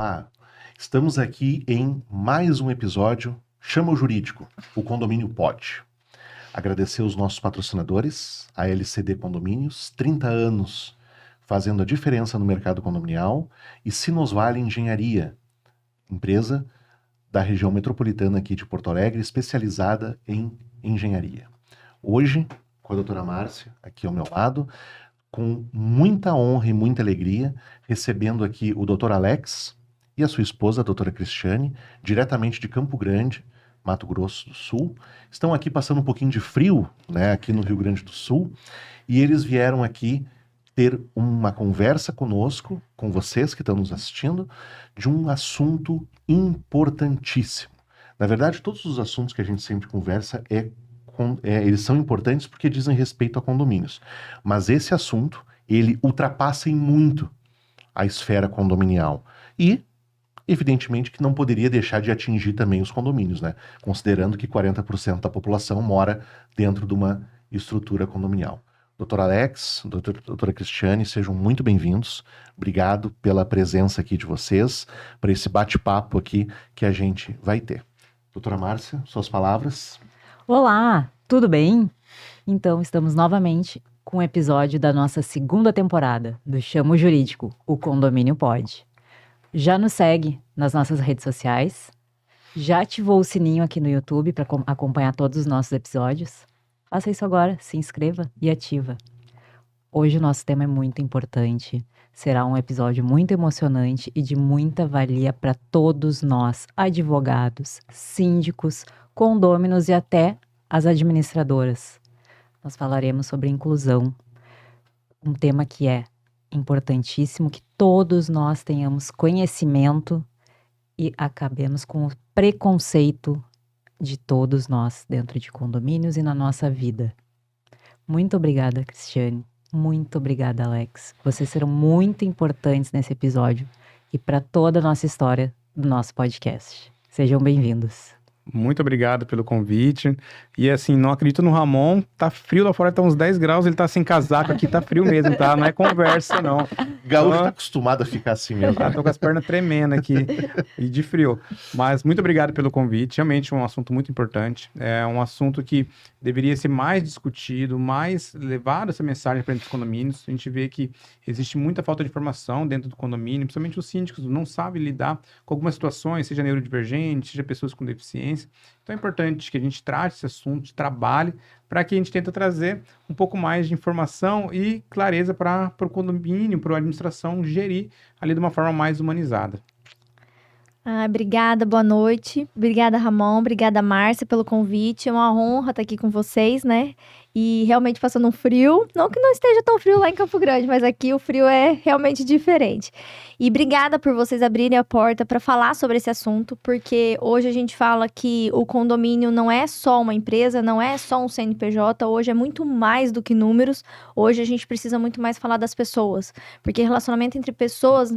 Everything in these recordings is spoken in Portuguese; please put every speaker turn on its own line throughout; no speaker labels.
Olá, estamos aqui em mais um episódio Chama o Jurídico, o Condomínio Pode. Agradecer os nossos patrocinadores, a LCD Condomínios, 30 anos fazendo a diferença no mercado condominial, e Sinosvale Engenharia, empresa da região metropolitana aqui de Porto Alegre, especializada em engenharia. Hoje, com a doutora Márcia, aqui ao meu lado, com muita honra e muita alegria, recebendo aqui o doutor Alex e a sua esposa, a doutora Cristiane, diretamente de Campo Grande, Mato Grosso do Sul. Estão aqui passando um pouquinho de frio, né, aqui no Rio Grande do Sul, e eles vieram aqui ter uma conversa conosco, com vocês que estão nos assistindo, de um assunto importantíssimo. Na verdade, todos os assuntos que a gente sempre conversa eles são importantes porque dizem respeito a condomínios. Mas esse assunto, ele ultrapassa em muito a esfera condominial. E, evidentemente, que não poderia deixar de atingir também os condomínios, né? Considerando que 40% da população mora dentro de uma estrutura condominial. Doutor Alex, doutora Cristiane, sejam muito bem-vindos. Obrigado pela presença aqui de vocês, para esse bate-papo aqui que a gente vai ter. Doutora Márcia, suas palavras.
Olá, tudo bem? Então, estamos novamente com um episódio da nossa segunda temporada do Chama o Jurídico, o Condomínio Pode. Já nos segue nas nossas redes sociais? Já ativou o sininho aqui no YouTube para acompanhar todos os nossos episódios? Faça isso agora, se inscreva e ativa. Hoje o nosso tema é muito importante. Será um episódio muito emocionante e de muita valia para todos nós, advogados, síndicos, condôminos e até as administradoras. Nós falaremos sobre inclusão, um tema que é importantíssimo, que todos nós tenhamos conhecimento e acabemos com o preconceito de todos nós dentro de condomínios e na nossa vida. Muito obrigada, Cristiane. Muito obrigada, Alex. Vocês serão muito importantes nesse episódio e para toda a nossa história do nosso podcast. Sejam bem-vindos.
Muito obrigado pelo convite. E assim, não acredito no Ramon. Tá frio lá fora, tá uns 10 graus. Ele tá sem casaco aqui, tá frio mesmo, tá? Não é conversa, não.
Gaúcho tá acostumado a ficar assim mesmo.
Tô com as pernas tremendo aqui e de frio. Mas muito obrigado pelo convite. Realmente um assunto muito importante. É um assunto que deveria ser mais discutido, mais levado essa mensagem para dentro dos condomínios. A gente vê que existe muita falta de informação dentro do condomínio, principalmente os síndicos não sabem lidar com algumas situações, seja neurodivergente, seja pessoas com deficiência. Então é importante que a gente trate esse assunto, trabalhe, para que a gente tente trazer um pouco mais de informação e clareza para o condomínio, para a administração gerir ali de uma forma mais humanizada.
Obrigada, boa noite. Obrigada, Ramon. Obrigada, Márcia, pelo convite. É uma honra estar aqui com vocês, né? E realmente passando um frio. Não que não esteja tão frio lá em Campo Grande, mas aqui o frio é realmente diferente. E obrigada por vocês abrirem a porta para falar sobre esse assunto, porque hoje a gente fala que o condomínio não é só uma empresa, não é só um CNPJ, hoje é muito mais do que números. Hoje a gente precisa muito mais falar das pessoas, porque relacionamento entre pessoas,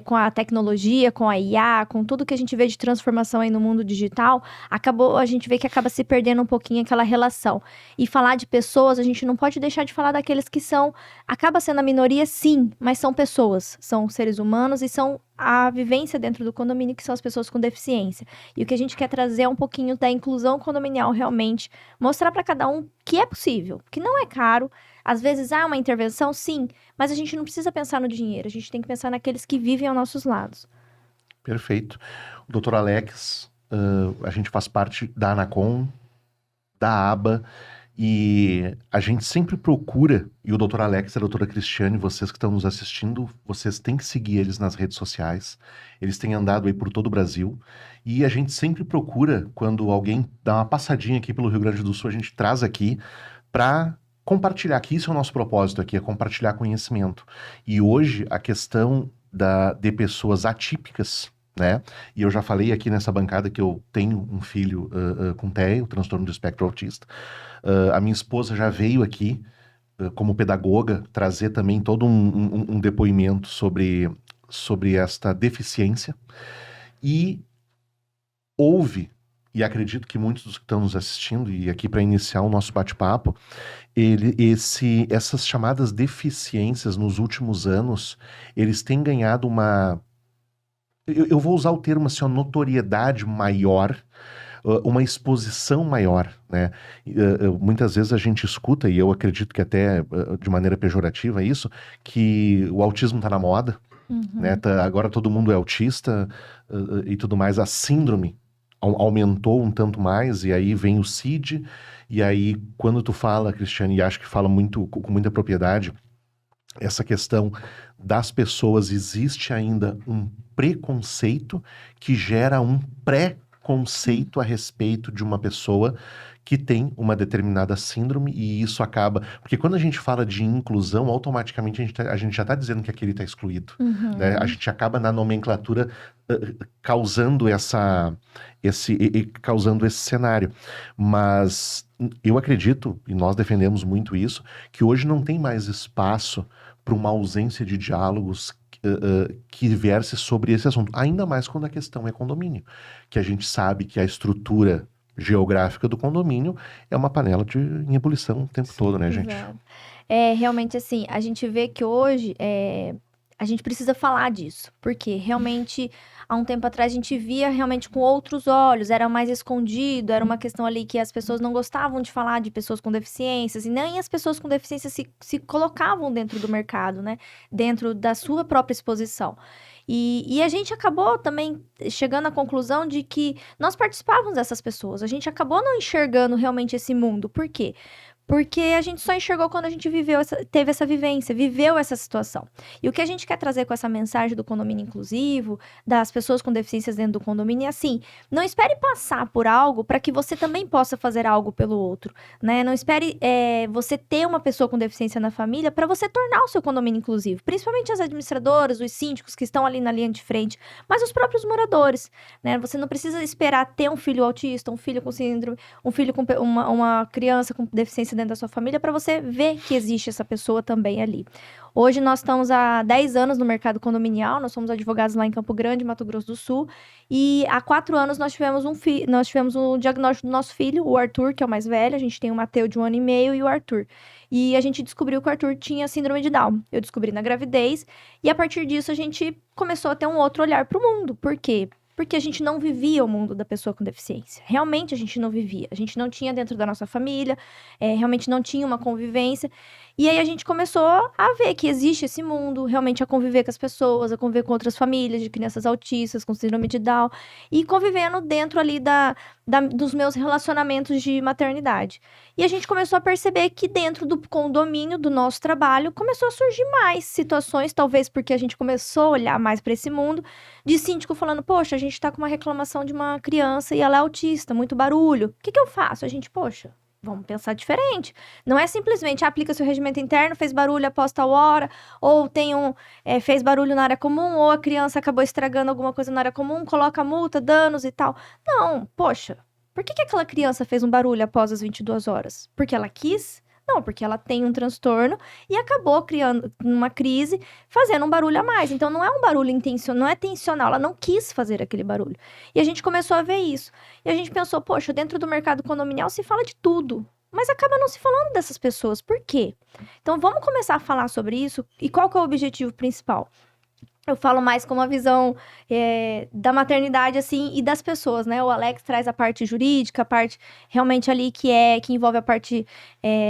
com a tecnologia, com a IA, com tudo que a gente vê de transformação aí no mundo digital, a gente vê que acaba se perdendo um pouquinho aquela relação. E falar de pessoas, a gente não pode deixar de falar daqueles que acaba sendo a minoria, sim, mas são pessoas, são seres humanos e são a vivência dentro do condomínio, que são as pessoas com deficiência. E o que a gente quer trazer é um pouquinho da inclusão condominial, realmente, mostrar para cada um que é possível, que não é caro. Às vezes há uma intervenção, sim, mas a gente não precisa pensar no dinheiro, a gente tem que pensar naqueles que vivem aos nossos lados.
Perfeito. O doutor Alex, a gente faz parte da Anacom, da ABA, e a gente sempre procura, e o doutor Alex e a doutora Cristiane, vocês que estão nos assistindo, vocês têm que seguir eles nas redes sociais. Eles têm andado aí por todo o Brasil, e a gente sempre procura, quando alguém dá uma passadinha aqui pelo Rio Grande do Sul, a gente traz aqui para compartilhar, que isso é o nosso propósito aqui, é compartilhar conhecimento. E hoje a questão de pessoas atípicas, né? E eu já falei aqui nessa bancada que eu tenho um filho com TEA, o transtorno do espectro autista. A minha esposa já veio aqui como pedagoga trazer também todo um depoimento sobre esta deficiência. E houve, e acredito que muitos dos que estão nos assistindo, e aqui para iniciar o nosso bate-papo, essas chamadas deficiências nos últimos anos, eles têm ganhado uma eu vou usar o termo assim, uma notoriedade maior, uma exposição maior, né? Muitas vezes a gente escuta, e eu acredito que até de maneira pejorativa isso, que o autismo está na moda, né? Agora todo mundo é autista e tudo mais. A síndrome aumentou um tanto mais, e aí vem o CID, e aí quando tu fala, Cristiane, e acho que fala muito, com muita propriedade, essa questão das pessoas, existe ainda um preconceito que gera um pré-conceito a respeito de uma pessoa que tem uma determinada síndrome, e isso acaba... Porque quando a gente fala de inclusão, automaticamente a gente já está dizendo que aquele está excluído, né? A gente acaba na nomenclatura causando causando esse cenário. Mas eu acredito, e nós defendemos muito isso, que hoje não tem mais espaço para uma ausência de diálogos que verse sobre esse assunto, ainda mais quando a questão é condomínio, que a gente sabe que a estrutura geográfica do condomínio é uma panela em ebulição o tempo todo, né, gente?
Exato. Realmente assim, a gente vê que hoje a gente precisa falar disso, porque realmente há um tempo atrás a gente via realmente com outros olhos, era mais escondido, era uma questão ali que as pessoas não gostavam de falar de pessoas com deficiências, e nem as pessoas com deficiência se colocavam dentro do mercado, né? Dentro da sua própria exposição. E a gente acabou também chegando à conclusão de que nós participávamos dessas pessoas, a gente acabou não enxergando realmente esse mundo. Por quê? Porque a gente só enxergou quando a gente teve essa vivência, viveu essa situação. E o que a gente quer trazer com essa mensagem do condomínio inclusivo, das pessoas com deficiências dentro do condomínio, é assim, não espere passar por algo para que você também possa fazer algo pelo outro, né? Não espere você ter uma pessoa com deficiência na família para você tornar o seu condomínio inclusivo. Principalmente as administradoras, os síndicos que estão ali na linha de frente, mas os próprios moradores, né? Você não precisa esperar ter um filho autista, um filho com síndrome, um filho com uma criança com deficiência dentro da sua família para você ver que existe essa pessoa também ali. Hoje nós estamos há 10 anos no mercado condominial, nós somos advogados lá em Campo Grande, Mato Grosso do Sul, e há 4 anos nós tivemos um diagnóstico do nosso filho, o Arthur, que é o mais velho, a gente tem o Mateu de 1 ano e meio e o Arthur. E a gente descobriu que o Arthur tinha síndrome de Down. Eu descobri na gravidez, e a partir disso a gente começou a ter um outro olhar para o mundo. Por quê? Porque a gente não vivia o mundo da pessoa com deficiência. Realmente a gente não vivia. A gente não tinha dentro da nossa família, realmente não tinha uma convivência. E aí a gente começou a ver que existe esse mundo, realmente a conviver com as pessoas, a conviver com outras famílias de crianças autistas, com síndrome de Down, e convivendo dentro ali dos meus relacionamentos de maternidade. E a gente começou a perceber que dentro do condomínio, do nosso trabalho, começou a surgir mais situações, talvez porque a gente começou a olhar mais para esse mundo, de síndico falando, poxa, a gente tá com uma reclamação de uma criança e ela é autista, muito barulho. O que eu faço? A gente, poxa, vamos pensar diferente. Não é simplesmente aplica seu regimento interno, fez barulho após tal hora, ou fez barulho na área comum, ou a criança acabou estragando alguma coisa na área comum, coloca multa, danos e tal. Não, poxa, por que aquela criança fez um barulho após as 22 horas? Porque ela quis? Não, porque ela tem um transtorno e acabou criando uma crise, fazendo um barulho a mais. Então, não é um barulho intencional, não é intencional, ela não quis fazer aquele barulho. E a gente começou a ver isso. E a gente pensou, poxa, dentro do mercado condominial se fala de tudo, mas acaba não se falando dessas pessoas. Por quê? Então, vamos começar a falar sobre isso. E qual que é o objetivo principal? Eu falo mais com uma visão da maternidade, assim, e das pessoas, né? O Alex traz a parte jurídica, a parte realmente ali que envolve a parte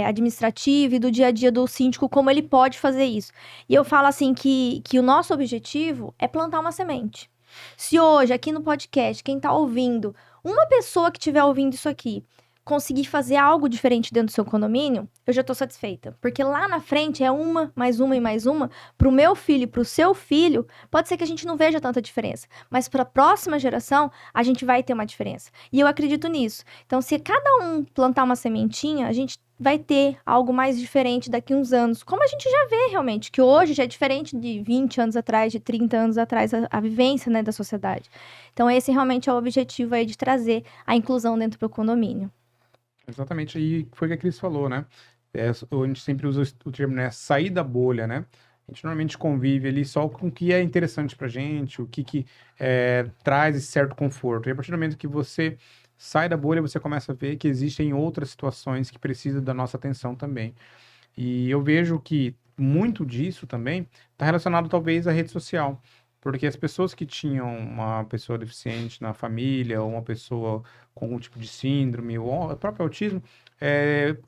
administrativa e do dia a dia do síndico, como ele pode fazer isso. E eu falo, assim, que o nosso objetivo é plantar uma semente. Se hoje, aqui no podcast, quem tá ouvindo, uma pessoa que estiver ouvindo isso aqui, conseguir fazer algo diferente dentro do seu condomínio, eu já tô satisfeita. Porque lá na frente é uma, mais uma e mais uma. Pro meu filho e pro seu filho, pode ser que a gente não veja tanta diferença. Mas pra próxima geração, a gente vai ter uma diferença. E eu acredito nisso. Então, se cada um plantar uma sementinha, a gente vai ter algo mais diferente daqui a uns anos. Como a gente já vê realmente, que hoje já é diferente de 20 anos atrás, de 30 anos atrás, a vivência, né, da sociedade. Então, esse realmente é o objetivo aí de trazer a inclusão dentro do condomínio.
Exatamente, e foi o que a Cris falou, né? A gente sempre usa o termo, né? Sair da bolha, né? A gente normalmente convive ali só com o que é interessante pra gente, o que traz esse certo conforto. E a partir do momento que você sai da bolha, você começa a ver que existem outras situações que precisam da nossa atenção também. E eu vejo que muito disso também está relacionado talvez à rede social. Porque as pessoas que tinham uma pessoa deficiente na família, ou uma pessoa com algum tipo de síndrome, ou o próprio autismo,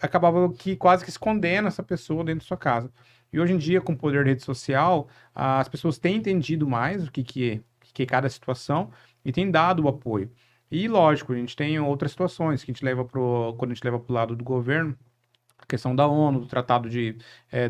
acabava que quase que escondendo essa pessoa dentro da sua casa. E hoje em dia, com o poder da rede social, as pessoas têm entendido mais o que é cada situação e têm dado o apoio. E, lógico, a gente tem outras situações que a gente leva quando a gente leva para o lado do governo, a questão da ONU, do Tratado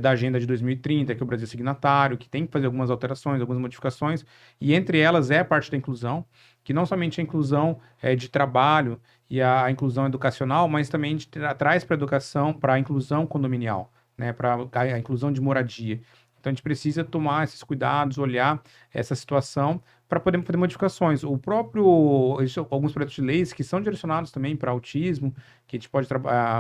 da Agenda de 2030, que o Brasil é signatário, que tem que fazer algumas alterações, algumas modificações, e entre elas é a parte da inclusão, que não somente a inclusão de trabalho e a inclusão educacional, mas também a gente traz para a educação, para a inclusão condominial, né, para a inclusão de moradia. Então a gente precisa tomar esses cuidados, olhar essa situação para poder fazer modificações. Alguns projetos de leis que são direcionados também para autismo, que a gente pode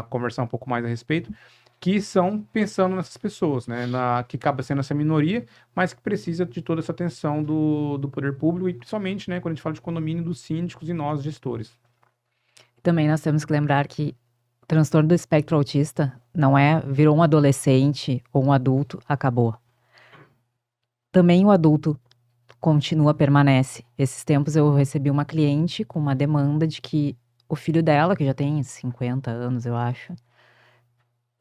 conversar um pouco mais a respeito, que são pensando nessas pessoas, né, que acaba sendo essa minoria, mas que precisa de toda essa atenção do poder público e principalmente, né, quando a gente fala de condomínio, dos síndicos e nós, gestores.
Também nós temos que lembrar que o transtorno do espectro autista não virou um adolescente ou um adulto, acabou. Também o adulto permanece. Esses tempos eu recebi uma cliente com uma demanda de que o filho dela, que já tem 50 anos, eu acho,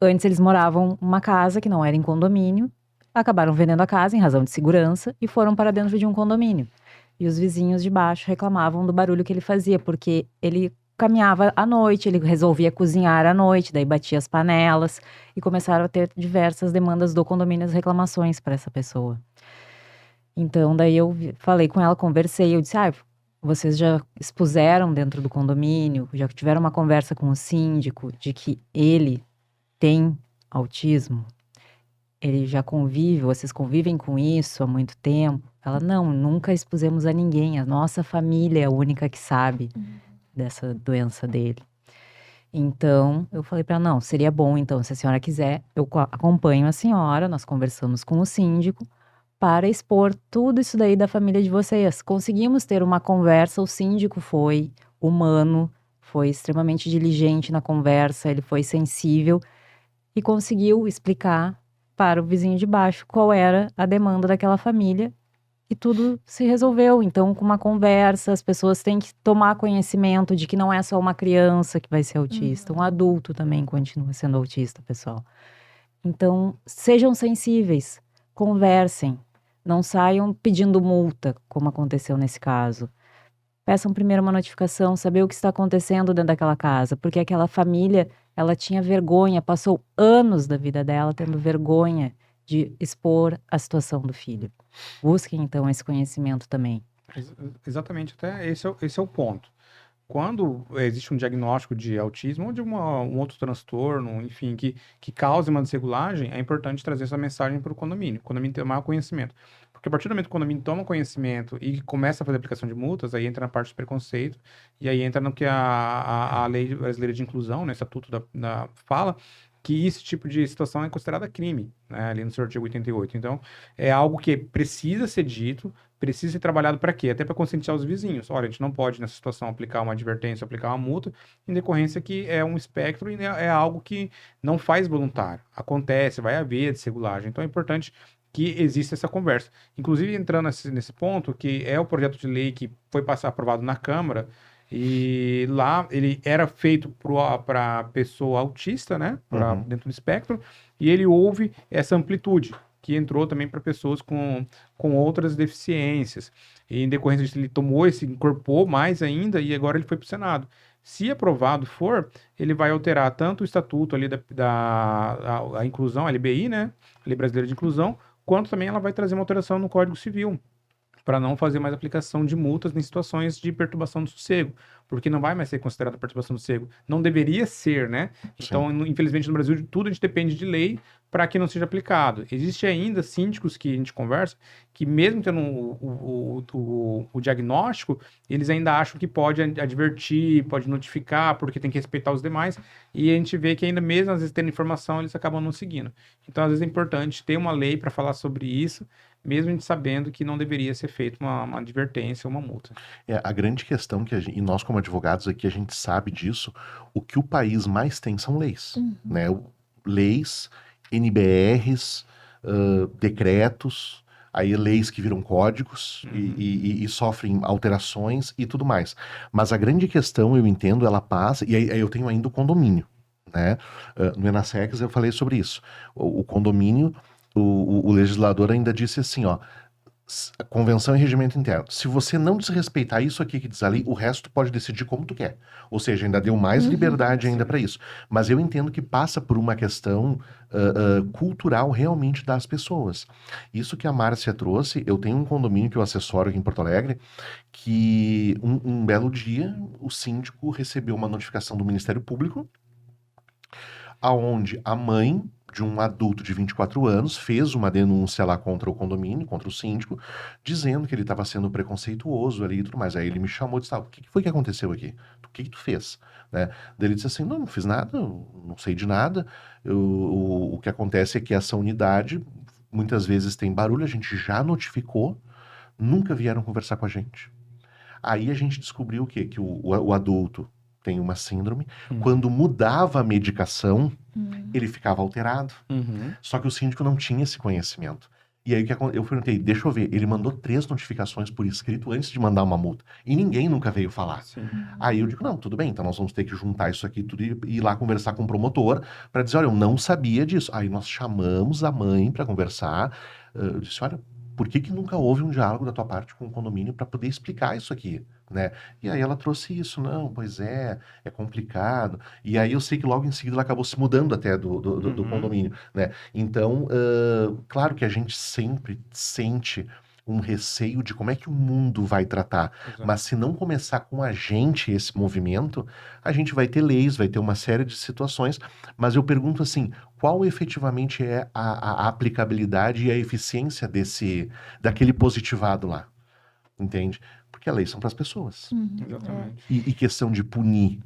antes eles moravam numa casa que não era em condomínio, acabaram vendendo a casa em razão de segurança e foram para dentro de um condomínio. E os vizinhos de baixo reclamavam do barulho que ele fazia, porque ele caminhava à noite, ele resolvia cozinhar à noite, daí batia as panelas e começaram a ter diversas demandas do condomínio, as reclamações para essa pessoa. Então, daí eu falei com ela, conversei, eu disse, vocês já expuseram dentro do condomínio, já tiveram uma conversa com o síndico de que ele tem autismo? Ele já convive, vocês convivem com isso há muito tempo? Ela, não, nunca expusemos a ninguém, a nossa família é a única que sabe dessa doença dele. Então, eu falei para ela, não, seria bom, então, se a senhora quiser, eu acompanho a senhora, nós conversamos com o síndico, para expor tudo isso daí da família de vocês. Conseguimos ter uma conversa, o síndico foi humano, foi extremamente diligente na conversa, ele foi sensível e conseguiu explicar para o vizinho de baixo qual era a demanda daquela família e tudo se resolveu. Então, com uma conversa, as pessoas têm que tomar conhecimento de que não é só uma criança que vai ser autista, um adulto também continua sendo autista, pessoal. Então, sejam sensíveis, conversem. Não saiam pedindo multa, como aconteceu nesse caso. Peçam primeiro uma notificação, saber o que está acontecendo dentro daquela casa, porque aquela família, ela tinha vergonha, passou anos da vida dela tendo vergonha de expor a situação do filho. Busquem, então, esse conhecimento também.
Exatamente, até esse é o ponto. Quando existe um diagnóstico de autismo ou de um outro transtorno, enfim, que cause uma desregulagem, é importante trazer essa mensagem para o condomínio tomar conhecimento. Porque a partir do momento que o condomínio toma conhecimento e começa a fazer aplicação de multas, aí entra na parte do preconceito, e aí entra no que a Lei Brasileira de Inclusão, né, Estatuto fala, que esse tipo de situação é considerada crime, né, ali no seu artigo 88. Então, é algo que precisa ser dito, precisa ser trabalhado para quê? Até para conscientizar os vizinhos. Olha, a gente não pode, nessa situação, aplicar uma advertência, aplicar uma multa, em decorrência que é um espectro e é algo que não faz voluntário. Acontece, vai haver desregulagem. Então, é importante que exista essa conversa. Inclusive, entrando nesse ponto, que é o projeto de lei que foi aprovado na Câmara, e lá ele era feito para pessoa autista, né? Dentro do espectro, e ele houve essa amplitude, que entrou também para pessoas com outras deficiências. E em decorrência disso, ele incorporou mais ainda, e agora ele foi para o Senado. Se aprovado for, ele vai alterar tanto o estatuto ali da inclusão, a LBI, né? Lei Brasileira de Inclusão, quanto também ela vai trazer uma alteração no Código Civil, para não fazer mais aplicação de multas em situações de perturbação do sossego, porque não vai mais ser considerada perturbação do sossego. Não deveria ser, né? Então, infelizmente, no Brasil, tudo a gente depende de lei para que não seja aplicado. Existe ainda síndicos que a gente conversa, que mesmo tendo o diagnóstico, eles ainda acham que pode advertir, pode notificar, porque tem que respeitar os demais, e a gente vê que ainda mesmo, às vezes, tendo informação, eles acabam não seguindo. Então, às vezes, é importante ter uma lei para falar sobre isso, mesmo a gente sabendo que não deveria ser feita uma advertência ou uma multa.
A grande questão e nós como advogados aqui, a gente sabe disso, o que o país mais tem são leis, né? Leis, NBRs, decretos, aí leis que viram códigos e sofrem alterações e tudo mais. Mas a grande questão, eu entendo, ela passa, e aí eu tenho ainda o condomínio, né? No Enasex eu falei sobre isso. O condomínio, o legislador ainda disse assim, ó, convenção e regimento interno. Se você não desrespeitar isso aqui que diz a lei, o resto pode decidir como tu quer. Ou seja, ainda deu mais liberdade ainda para isso. Mas eu entendo que passa por uma questão cultural realmente das pessoas. Isso que a Márcia trouxe, eu tenho um condomínio que eu assessoro aqui em Porto Alegre, que um belo dia o síndico recebeu uma notificação do Ministério Público, aonde a mãe de um adulto de 24 anos fez uma denúncia lá contra o condomínio, contra o síndico, dizendo que ele estava sendo preconceituoso ali e tudo mais. Aí ele me chamou e disse, o que foi que aconteceu aqui? O que tu fez? Né? Daí ele disse assim, não fiz nada, não sei de nada. O que acontece é que essa unidade muitas vezes tem barulho, a gente já notificou, nunca vieram conversar com a gente. Aí a gente descobriu o quê? Que o adulto tem uma síndrome. Quando mudava a medicação, ele ficava alterado. Só que o síndico não tinha esse conhecimento. E aí eu perguntei, deixa eu ver, ele mandou 3 notificações por escrito antes de mandar uma multa. E ninguém nunca veio falar. Aí eu digo, não, tudo bem, então nós vamos ter que juntar isso aqui tudo e ir lá conversar com o promotor para dizer, olha, eu não sabia disso. Aí nós chamamos a mãe para conversar. Eu disse, olha, por que nunca houve um diálogo da tua parte com o condomínio para poder explicar isso aqui, né? E aí ela trouxe isso, não, pois é complicado. E aí eu sei que logo em seguida ela acabou se mudando até do condomínio, né? Então, claro que a gente sempre sente um receio de como é que o mundo vai tratar.
Exato.
Mas se não começar com a gente esse movimento, a gente vai ter leis, vai ter uma série de situações. Mas eu pergunto assim, qual efetivamente é a aplicabilidade e a eficiência daquele positivado lá? Entende? Porque as leis são para as pessoas.
Exatamente.
E questão de punir,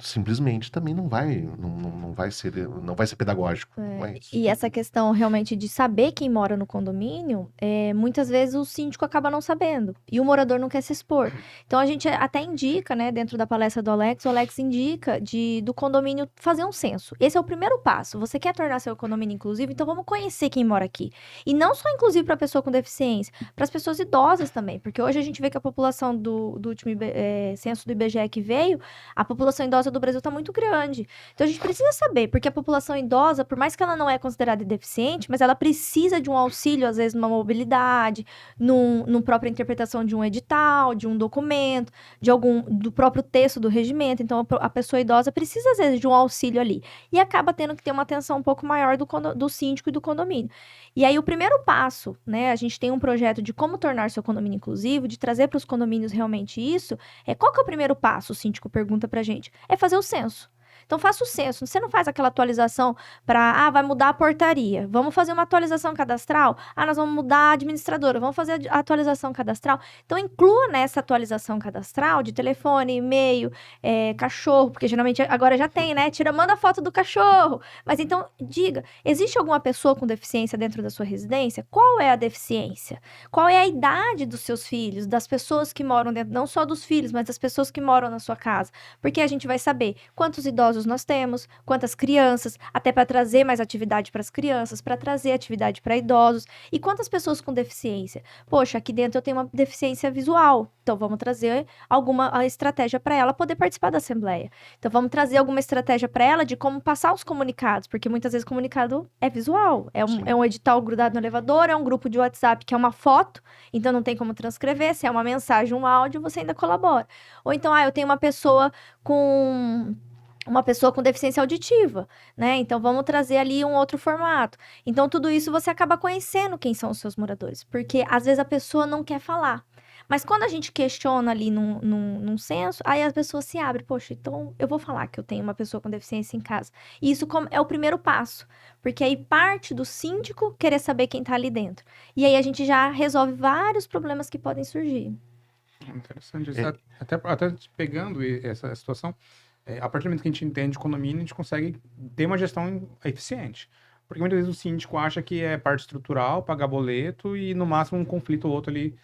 simplesmente também não vai ser pedagógico. Não é isso.
E essa questão realmente de saber quem mora no condomínio, muitas vezes o síndico acaba não sabendo. E o morador não quer se expor. Então a gente até indica, né, dentro da palestra do Alex, o Alex indica do condomínio fazer um censo. Esse é o primeiro passo. Você quer tornar seu condomínio inclusivo? Então vamos conhecer quem mora aqui. E não só inclusive para pessoa com deficiência, para as pessoas idosas também. Porque hoje a gente vê que a população do último censo do IBGE que veio, a população idosa do Brasil está muito grande. Então a gente precisa saber, porque a população idosa, por mais que ela não é considerada deficiente, mas ela precisa de um auxílio, às vezes, numa mobilidade, numa própria interpretação de um edital, de um documento, do próprio texto do regimento. Então a pessoa idosa precisa, às vezes, de um auxílio ali. E acaba tendo que ter uma atenção um pouco maior do síndico e do condomínio. E aí o primeiro passo, né, a gente tem um projeto de como tornar seu condomínio inclusivo, de trazer para os condomínios realmente isso, qual que é o primeiro passo? O síndico pergunta pra gente. É fazer o censo. Então, faça o censo. Você não faz aquela atualização para, vai mudar a portaria. Vamos fazer uma atualização cadastral? Nós vamos mudar a administradora. Vamos fazer a atualização cadastral. Então, inclua nessa atualização cadastral de telefone, e-mail, cachorro, porque geralmente agora já tem, né? Manda foto do cachorro. Mas então, diga, existe alguma pessoa com deficiência dentro da sua residência? Qual é a deficiência? Qual é a idade dos seus filhos, das pessoas que moram dentro, não só dos filhos, mas das pessoas que moram na sua casa? Porque a gente vai saber quantos idosos nós temos, quantas crianças, até para trazer mais atividade para as crianças, para trazer atividade para idosos, e quantas pessoas com deficiência. Poxa, aqui dentro eu tenho uma deficiência visual, então vamos trazer alguma estratégia para ela poder participar da assembleia. Então vamos trazer alguma estratégia para ela de como passar os comunicados, porque muitas vezes o comunicado é visual, é um edital grudado no elevador, é um grupo de WhatsApp que é uma foto, então não tem como transcrever, se é uma mensagem, um áudio, você ainda colabora. Ou então, eu tenho uma pessoa com deficiência auditiva, né? Então, vamos trazer ali um outro formato. Então, tudo isso você acaba conhecendo quem são os seus moradores, porque às vezes a pessoa não quer falar. Mas quando a gente questiona ali num censo, aí a pessoa se abre. Poxa, então eu vou falar que eu tenho uma pessoa com deficiência em casa. E isso é o primeiro passo, porque aí parte do síndico querer saber quem tá ali dentro. E aí a gente já resolve vários problemas que podem surgir.
Interessante. Até pegando essa situação, a partir do momento que a gente entende condomínio, a gente consegue ter uma gestão eficiente. Porque muitas vezes o síndico acha que é parte estrutural, pagar boleto e no máximo um conflito ou outro ali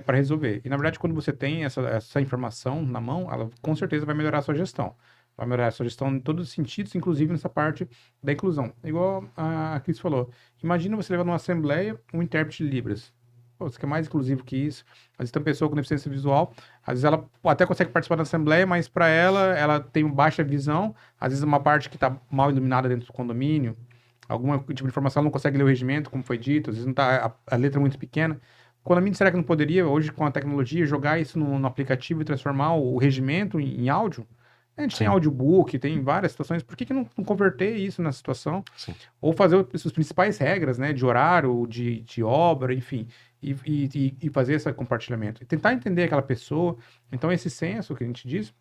para resolver. E na verdade, quando você tem essa informação na mão, ela com certeza vai melhorar a sua gestão. Vai melhorar a sua gestão em todos os sentidos, inclusive nessa parte da inclusão. Igual a Cris falou. Imagina você levar numa assembleia um intérprete de Libras. Pô, você quer mais inclusivo que isso? Às vezes tem uma pessoa com deficiência visual, às vezes ela até consegue participar da assembleia, mas para ela tem baixa visão, às vezes uma parte que está mal iluminada dentro do condomínio, algum tipo de informação ela não consegue ler o regimento, como foi dito, às vezes não tá, a letra é muito pequena. O condomínio, será que não poderia, hoje com a tecnologia, jogar isso no aplicativo e transformar o regimento em áudio? A gente tem audiobook, tem várias situações, por que não converter isso na situação?
Sim.
Ou fazer as principais regras, né, de horário, de obra, enfim, e fazer esse compartilhamento. E tentar entender aquela pessoa. Então, esse censo que a gente diz,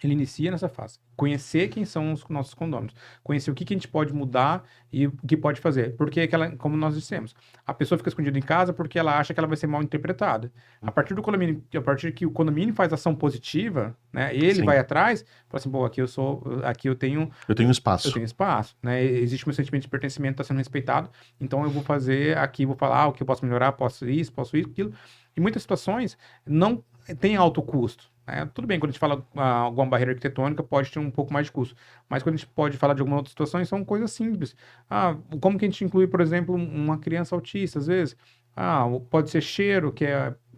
ele inicia nessa fase. Conhecer quem são os nossos condôminos. Conhecer o que a gente pode mudar e o que pode fazer. Porque, como nós dissemos, a pessoa fica escondida em casa porque ela acha que ela vai ser mal interpretada. A partir do condomínio, a partir que o condomínio faz ação positiva, né, ele vai atrás, fala assim, pô, aqui eu tenho
espaço.
Eu tenho espaço, né? Existe um sentimento de pertencimento, está sendo respeitado, então eu vou fazer aqui, vou falar o que eu posso melhorar, posso isso, aquilo. Em muitas situações, não tem alto custo. Tudo bem, quando a gente fala alguma barreira arquitetônica, pode ter um pouco mais de custo. Mas quando a gente pode falar de algumas outras situações, são coisas simples. Como que a gente inclui, por exemplo, uma criança autista, às vezes? Pode ser cheiro,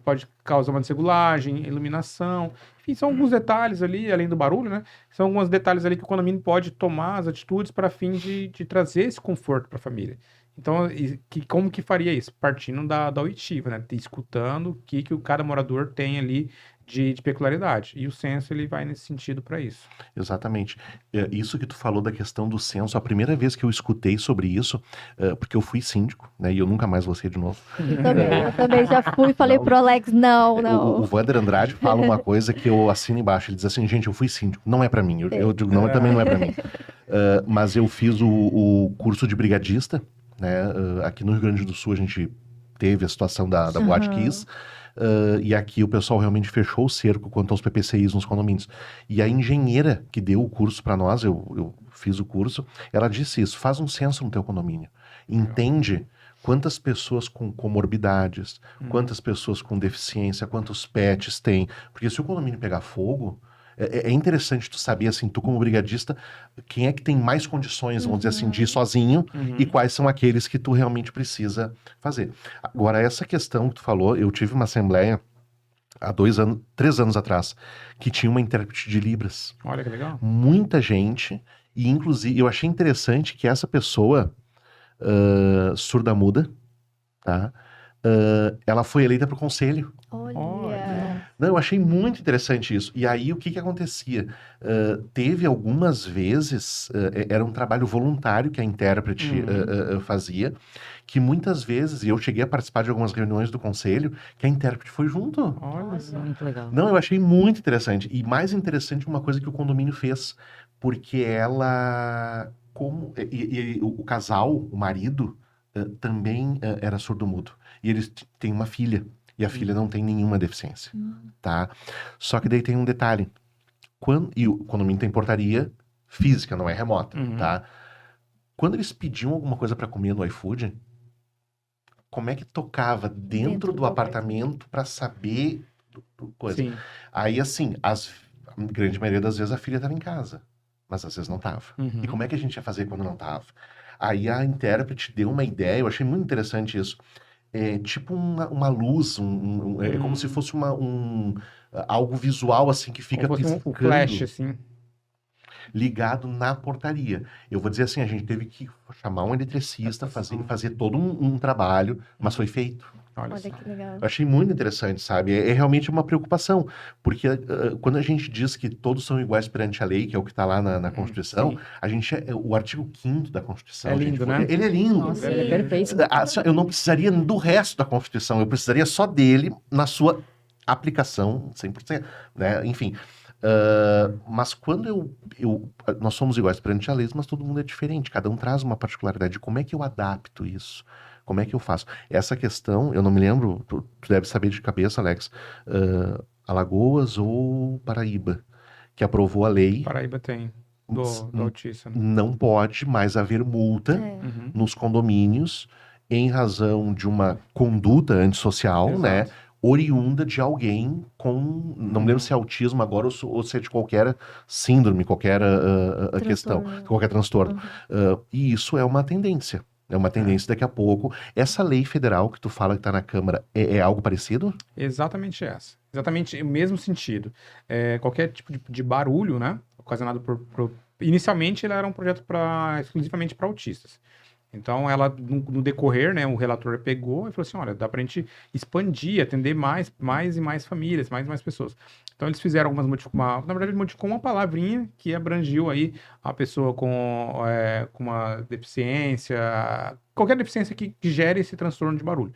pode causar uma desregulagem, iluminação. Enfim, são alguns detalhes ali, além do barulho, né? São alguns detalhes ali que o condomínio pode tomar as atitudes para fim de trazer esse conforto para a família. Então, como que faria isso? Partindo da auditiva, né? Escutando o que cada morador tem ali de peculiaridade. E o censo, ele vai nesse sentido para isso.
Exatamente. Isso que tu falou da questão do censo, a primeira vez que eu escutei sobre isso, porque eu fui síndico, né, e eu nunca mais vou ser de novo.
Eu também já fui e falei pro Alex, não.
O Wander Andrade fala uma coisa que eu assino embaixo, ele diz assim, gente, eu fui síndico, não é para mim, eu digo, não, também não é para mim. Mas eu fiz o curso de brigadista, né, aqui no Rio Grande do Sul a gente teve a situação da Boate Kiss, e aqui o pessoal realmente fechou o cerco quanto aos PPCIs nos condomínios. E a engenheira que deu o curso para nós, eu fiz o curso, ela disse isso, faz um censo no teu condomínio. Entende quantas pessoas com comorbidades, quantas pessoas com deficiência, quantos pets tem. Porque se o condomínio pegar fogo, é interessante tu saber, assim, tu como brigadista, quem é que tem mais condições, vamos dizer assim, de ir sozinho e quais são aqueles que tu realmente precisa fazer. Agora, essa questão que tu falou, eu tive uma assembleia há 3 anos atrás, que tinha uma intérprete de Libras.
Olha que legal.
Muita gente, e inclusive eu achei interessante que essa pessoa surda-muda, tá? Ela foi eleita para o conselho.
Olha.
Não, eu achei muito interessante isso. E aí, o que acontecia? Teve algumas vezes, era um trabalho voluntário que a intérprete fazia, que muitas vezes, e eu cheguei a participar de algumas reuniões do conselho, que a intérprete foi junto.
Olha só.
Muito legal.
Não, eu achei muito interessante. E mais interessante, uma coisa que o condomínio fez, porque ela, o casal, o marido, também era surdo-mudo. E eles têm uma filha. E a filha não tem nenhuma deficiência, tá? Só que daí tem um detalhe. E o condomínio tem portaria física, não é remota, tá? Quando eles pediam alguma coisa para comer no iFood, como é que tocava dentro do apartamento para saber coisa?
Sim.
Aí, assim, a grande maioria das vezes a filha estava em casa, mas às vezes não estava. E como é que a gente ia fazer quando não estava? Aí a intérprete deu uma ideia, eu achei muito interessante isso. É tipo uma luz, é como se fosse algo visual, assim, que fica
Como fosse um
piscando,
flash, assim.
ligado na portaria. Eu vou dizer assim, a gente teve que chamar um eletricista, fazer todo um trabalho, mas foi feito.
Olha só.
Olha que legal.
Eu achei muito interessante, sabe? É realmente uma preocupação, porque quando a gente diz que todos são iguais perante a lei, que é o que está lá na Constituição,
Sim.
o artigo 5º da Constituição...
É lindo,
gente,
né?
Ele é lindo.
Nossa, ele é perfeito.
Eu não precisaria do resto da Constituição, eu precisaria só dele na sua aplicação 100%, né? Enfim, mas quando nós somos iguais perante a lei, mas todo mundo é diferente, cada um traz uma particularidade. Como é que eu adapto isso? Como é que eu faço? Essa questão, eu não me lembro, tu deve saber de cabeça, Alex, Alagoas ou Paraíba, que aprovou a lei.
Paraíba tem, do autista. Né?
Não pode mais haver multa nos condomínios em razão de uma conduta antissocial,
Exato.
né? Oriunda de alguém com, não me lembro se é autismo agora ou se é de qualquer síndrome, qualquer questão, qualquer transtorno. E isso é uma tendência. É uma tendência daqui a pouco. Essa lei federal que tu fala que tá na Câmara é algo parecido?
Exatamente essa. Exatamente o mesmo sentido. Qualquer tipo de barulho, né? Ocasionado Inicialmente, ele era um projeto exclusivamente para autistas. Então, ela, no decorrer, né, o relator pegou e falou assim, olha, dá pra gente expandir, atender mais e mais famílias, mais pessoas. Então, eles fizeram algumas modificações, na verdade, ele modificou uma palavrinha que abrangiu aí a pessoa com uma deficiência, qualquer deficiência que gere esse transtorno de barulho.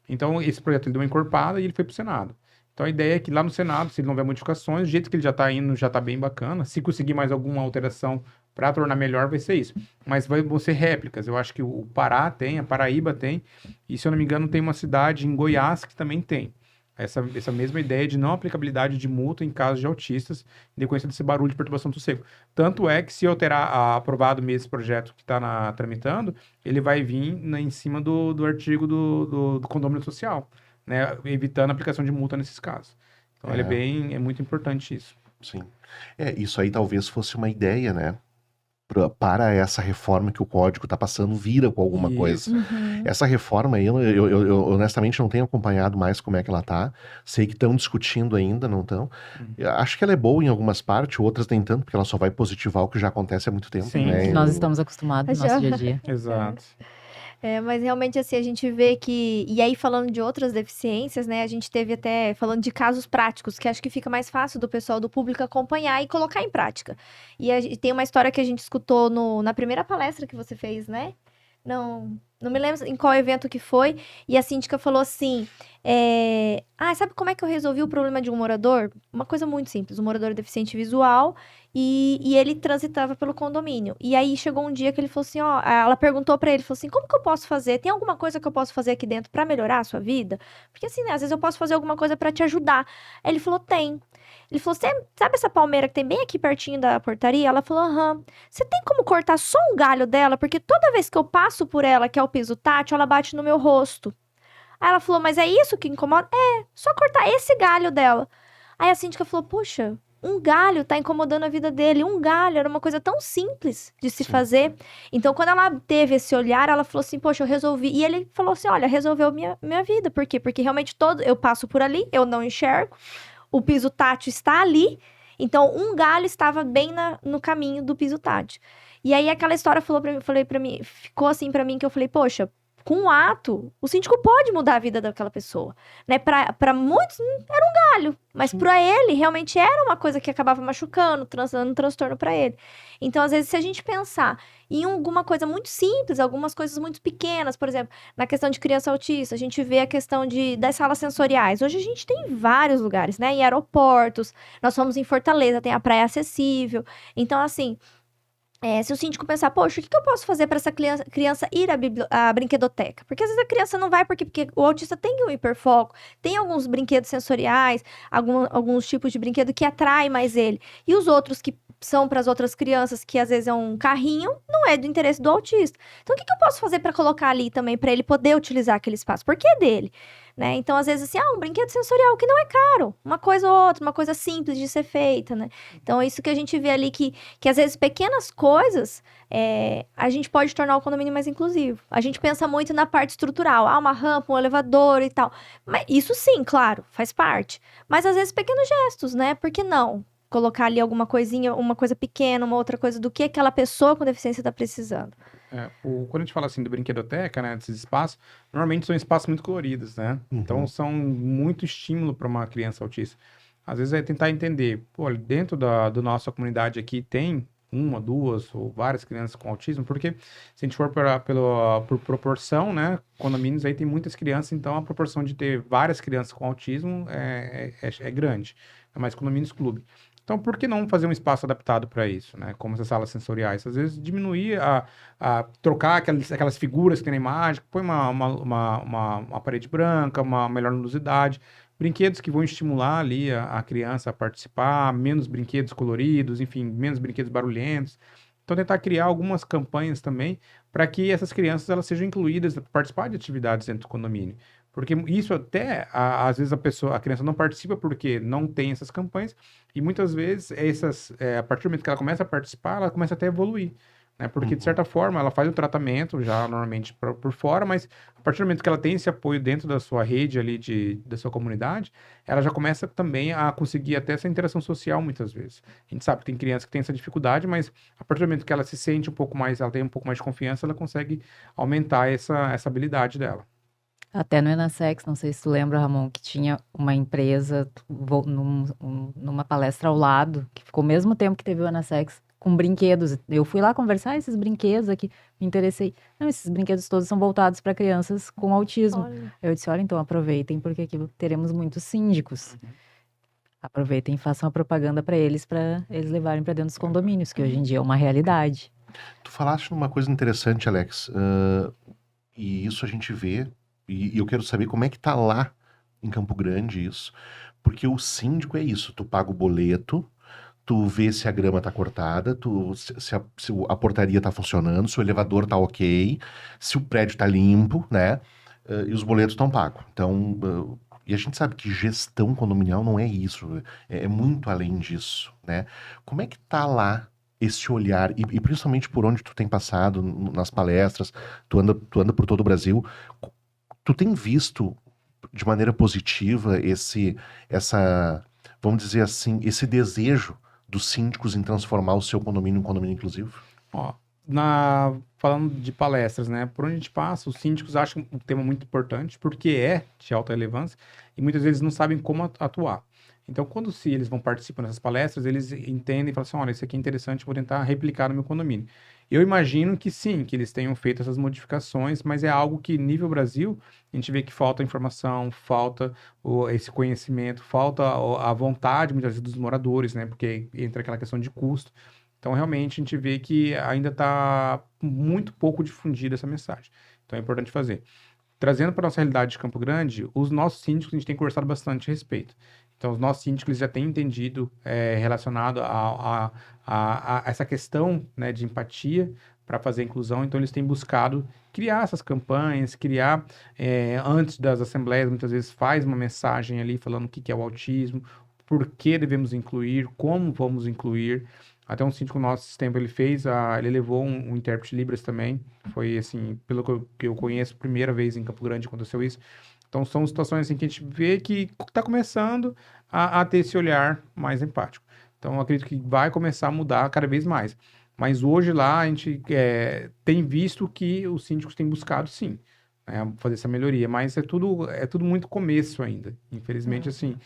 Então, esse projeto ele deu uma encorpada e ele foi pro Senado. Então, a ideia é que lá no Senado, se ele não houver modificações, o jeito que ele já está indo já está bem bacana. Se conseguir mais alguma alteração para tornar melhor, vai ser isso. Mas vão ser réplicas. Eu acho que o Pará tem, a Paraíba tem, e se eu não me engano, tem uma cidade em Goiás que também tem. Essa mesma ideia de não aplicabilidade de multa em casos de autistas, em decorrência desse barulho de perturbação do sossego. Tanto é que, se eu terá aprovado mesmo esse projeto que está tramitando, ele vai vir em cima do artigo do condomínio social, né, evitando a aplicação de multa nesses casos. Então, é muito importante isso.
Sim. Isso aí talvez fosse uma ideia, né? Para essa reforma que o código está passando, vira com alguma coisa. Essa reforma aí, eu honestamente não tenho acompanhado mais como é que ela tá. Sei que estão discutindo ainda, não estão. Acho que ela é boa em algumas partes, outras nem tanto, porque ela só vai positivar o que já acontece há muito tempo.
Sim.
Né?
Nós estamos acostumados no nosso dia a dia.
Exato.
Mas realmente, assim, a gente vê que... E aí, falando de outras deficiências, né? A gente teve até falando de casos práticos, que acho que fica mais fácil do pessoal, do público, acompanhar e colocar em prática. E tem uma história que a gente escutou na primeira palestra que você fez, né? Não me lembro em qual evento que foi. E a síndica falou assim... sabe como é que eu resolvi o problema de um morador? Uma coisa muito simples. Um morador deficiente visual e ele transitava pelo condomínio. E aí chegou um dia que ele falou assim, ela perguntou pra ele, falou assim, como que eu posso fazer? Tem alguma coisa que eu posso fazer aqui dentro pra melhorar a sua vida? Porque assim, né, às vezes eu posso fazer alguma coisa pra te ajudar. Aí ele falou, tem. Ele falou, sabe essa palmeira que tem bem aqui pertinho da portaria? Ela falou, aham. Você tem como cortar só um galho dela? Porque toda vez que eu passo por ela, que é o piso tátil, ela bate no meu rosto. Aí ela falou, mas é isso que incomoda? Só cortar esse galho dela. Aí a síndica falou, puxa, um galho tá incomodando a vida dele. Um galho era uma coisa tão simples de se fazer. Então, quando ela teve esse olhar, ela falou assim, poxa, eu resolvi. E ele falou assim, olha, resolveu minha vida. Por quê? Porque realmente eu passo por ali, eu não enxergo. O piso tátil está ali. Então, um galho estava bem no caminho do piso tátil. E aí, aquela história ficou assim pra mim, que eu falei, poxa, com um ato, o síndico pode mudar a vida daquela pessoa, né? Pra muitos, era um galho, mas pra ele, realmente era uma coisa que acabava machucando, dando um transtorno pra ele. Então, às vezes, se a gente pensar em alguma coisa muito simples, algumas coisas muito pequenas, por exemplo, na questão de criança autista, a gente vê a questão das salas sensoriais. Hoje a gente tem em vários lugares, né? Em aeroportos, nós fomos em Fortaleza, tem a praia acessível. Então, assim... se o síndico pensar, poxa, o que eu posso fazer para essa criança ir à brinquedoteca? Porque às vezes a criança não vai porque o autista tem um hiperfoco, tem alguns brinquedos sensoriais, alguns tipos de brinquedo que atrai mais ele. E os outros que são para as outras crianças, que às vezes é um carrinho, não é do interesse do autista. Então, o que eu posso fazer para colocar ali também, para ele poder utilizar aquele espaço? Porque é dele. Né? Então, às vezes, assim, um brinquedo sensorial que não é caro, uma coisa ou outra, uma coisa simples de ser feita, né? Então, é isso que a gente vê ali, que às vezes pequenas coisas, a gente pode tornar o condomínio mais inclusivo. A gente pensa muito na parte estrutural, uma rampa, um elevador e tal. Mas isso sim, claro, faz parte. Mas, às vezes, pequenos gestos, né? Por que não? Colocar ali alguma coisinha, uma coisa pequena, uma outra coisa do que aquela pessoa com deficiência está precisando.
Quando a gente fala assim de brinquedoteca, né, desses espaços, normalmente são espaços muito coloridos, né? Então são muito estímulo para uma criança autista. Às vezes é tentar entender, dentro da nossa comunidade aqui tem uma, duas ou várias crianças com autismo, porque se a gente for por proporção, né, condomínios aí tem muitas crianças, então a proporção de ter várias crianças com autismo é grande, é mais condomínios clube. Então, por que não fazer um espaço adaptado para isso, né? Como essas salas sensoriais. Às vezes, diminuir trocar aquelas figuras que tem na imagem, põe uma parede branca, uma melhor luminosidade, brinquedos que vão estimular ali a criança a participar, menos brinquedos coloridos, enfim, menos brinquedos barulhentos. Então, tentar criar algumas campanhas também para que essas crianças elas sejam incluídas, participar de atividades dentro do condomínio. Porque isso até, às vezes a criança não participa porque não tem essas campanhas, e muitas vezes a partir do momento que ela começa a participar, ela começa até a evoluir. né? Porque, de certa forma, ela faz o tratamento já normalmente por fora, mas a partir do momento que ela tem esse apoio dentro da sua rede ali, da sua comunidade, ela já começa também a conseguir até essa interação social muitas vezes. A gente sabe que tem crianças que têm essa dificuldade, mas a partir do momento que ela se sente um pouco mais, ela tem um pouco mais de confiança, ela consegue aumentar essa habilidade dela.
Até no Enasex, não sei se tu lembra, Ramon, que tinha uma empresa numa palestra ao lado, que ficou o mesmo tempo que teve o Enasex, com brinquedos. Eu fui lá conversar, esses brinquedos aqui, me interessei. Não, esses brinquedos todos são voltados para crianças com autismo.
Olha.
Eu disse, olha, então aproveitem, porque aqui teremos muitos síndicos. Aproveitem e façam a propaganda para eles levarem para dentro dos condomínios, que hoje em dia é uma realidade.
Tu falaste numa coisa interessante, Alex, e isso a gente vê, e eu quero saber como é que tá lá em Campo Grande isso, porque o síndico é isso, tu paga o boleto, tu vê se a grama tá cortada, se a portaria tá funcionando, se o elevador tá ok, se o prédio tá limpo, né, e os boletos estão pagos. Então, e a gente sabe que gestão condominial não é isso, é muito além disso, né? Como é que tá lá esse olhar, e principalmente por onde tu tem passado nas palestras, tu anda por todo o Brasil, tu tem visto de maneira positiva vamos dizer assim, esse desejo dos síndicos em transformar o seu condomínio em um condomínio inclusivo?
Ó, falando de palestras, né? Por onde a gente passa, os síndicos acham um tema muito importante, porque é de alta relevância, e muitas vezes não sabem como atuar. Então, quando eles vão participar dessas palestras, eles entendem e falam assim, olha, isso aqui é interessante, vou tentar replicar no meu condomínio. Eu imagino que sim, que eles tenham feito essas modificações, mas é algo que, nível Brasil, a gente vê que falta informação, falta esse conhecimento, falta a vontade, muitas vezes, dos moradores, né? Porque entra aquela questão de custo. Então, realmente, a gente vê que ainda está muito pouco difundida essa mensagem. Então, é importante fazer. Trazendo para a nossa realidade de Campo Grande, os nossos síndicos, a gente tem conversado bastante a respeito. Então, os nossos síndicos já têm entendido relacionado a essa questão, né, de empatia para fazer a inclusão. Então, eles têm buscado criar essas campanhas, antes das assembleias, muitas vezes faz uma mensagem ali falando o que é o autismo, por que devemos incluir, como vamos incluir. Até um síndico nosso, esse tempo, ele levou um intérprete Libras também. Foi, assim, pelo que eu conheço, primeira vez em Campo Grande aconteceu isso. Então, são situações assim que a gente vê que está começando a ter esse olhar mais empático. Então, eu acredito que vai começar a mudar cada vez mais. Mas hoje lá, a gente tem visto que os síndicos têm buscado, sim, fazer essa melhoria. Mas é tudo muito começo ainda. Infelizmente, assim,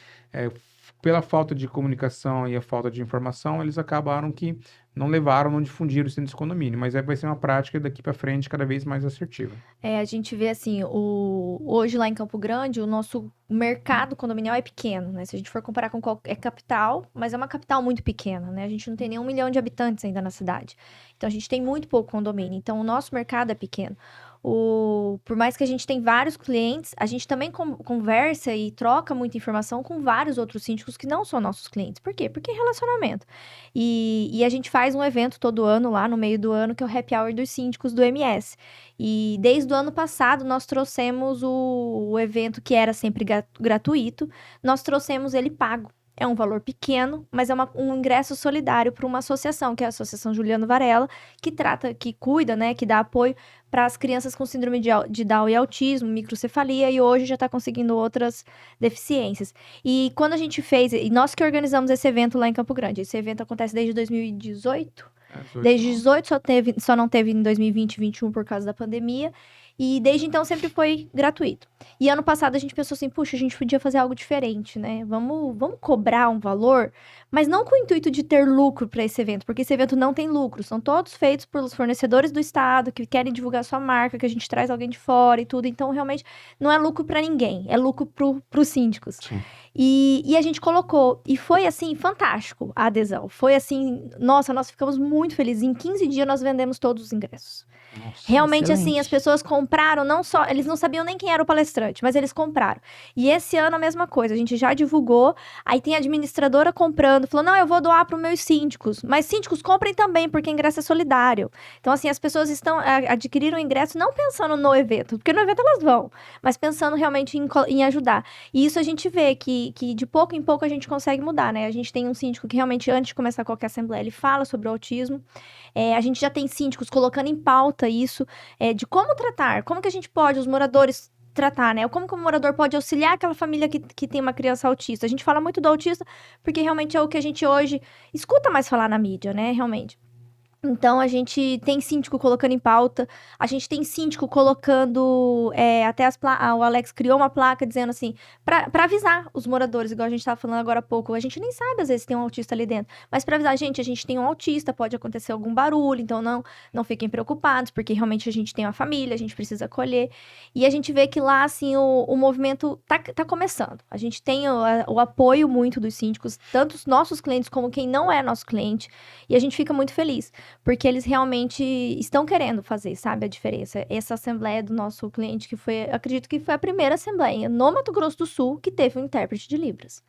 pela falta de comunicação e a falta de informação, eles acabaram que não difundiram isso dentro do condomínio, mas vai ser uma prática daqui para frente cada vez mais assertiva.
A gente vê assim, hoje lá em Campo Grande, o nosso mercado condominial é pequeno, né? Se a gente for comparar com qualquer capital, mas é uma capital muito pequena, né? A gente não tem nem 1 milhão de habitantes ainda na cidade. Então, a gente tem muito pouco condomínio. Então, o nosso mercado é pequeno. Por mais que a gente tenha vários clientes, a gente também conversa e troca muita informação com vários outros síndicos que não são nossos clientes. Por quê? Porque é relacionamento. E a gente faz um evento todo ano, lá no meio do ano, que é o Happy Hour dos síndicos do MS. E desde o ano passado, nós trouxemos o evento que era sempre gratuito, nós trouxemos ele pago. É um valor pequeno, mas é um ingresso solidário para uma associação, que é a Associação Juliano Varela, que cuida, né, que dá apoio para as crianças com síndrome de Down e autismo, microcefalia, e hoje já está conseguindo outras deficiências. E quando a gente fez, e nós que organizamos esse evento lá em Campo Grande, esse evento acontece desde 2018, desde 2018 só não teve em 2020 e 2021 por causa da pandemia, e desde então sempre foi gratuito. E ano passado a gente pensou assim, puxa, a gente podia fazer algo diferente, né? Vamos cobrar um valor, mas não com o intuito de ter lucro para esse evento, porque esse evento não tem lucro. São todos feitos pelos fornecedores do estado, que querem divulgar sua marca, que a gente traz alguém de fora e tudo. Então, realmente, não é lucro para ninguém, é lucro para os síndicos.
Sim.
E a gente colocou, e foi assim, fantástico a adesão. Foi assim, nossa, nós ficamos muito felizes. Em 15 dias nós vendemos todos os ingressos.
Nossa,
Realmente,
excelente.
assim, as pessoas compraram, não só... Eles não sabiam nem quem era o palestrante palestrante, mas eles compraram. E esse ano a mesma coisa, a gente já divulgou, aí tem a administradora comprando, falou, não, eu vou doar para os meus síndicos, mas síndicos comprem também, porque ingresso é solidário. Então, assim, as pessoas adquiriram o ingresso não pensando no evento, porque no evento elas vão, mas pensando realmente em ajudar. E isso a gente vê que de pouco em pouco a gente consegue mudar, né? A gente tem um síndico que realmente, antes de começar qualquer assembleia, ele fala sobre o autismo. A gente já tem síndicos colocando em pauta isso, de como tratar, como que a gente pode, os moradores, tratar, né? Como que o morador pode auxiliar aquela família que tem uma criança autista. A gente fala muito do autista porque realmente é o que a gente hoje escuta mais falar na mídia, né? Realmente. Então, a gente tem síndico colocando em pauta, a gente tem síndico colocando, até o Alex criou uma placa dizendo assim, para avisar os moradores, igual a gente estava falando agora há pouco, a gente nem sabe às vezes se tem um autista ali dentro, mas para avisar, gente, a gente tem um autista, pode acontecer algum barulho, então não fiquem preocupados, porque realmente a gente tem uma família, a gente precisa acolher, e a gente vê que lá, assim, o movimento tá começando, a gente tem o apoio muito dos síndicos, tanto os nossos clientes como quem não é nosso cliente, e a gente fica muito feliz. Porque eles realmente estão querendo fazer, sabe, a diferença. Essa assembleia do nosso cliente, que acredito que foi a primeira assembleia no Mato Grosso do Sul que teve um intérprete de Libras.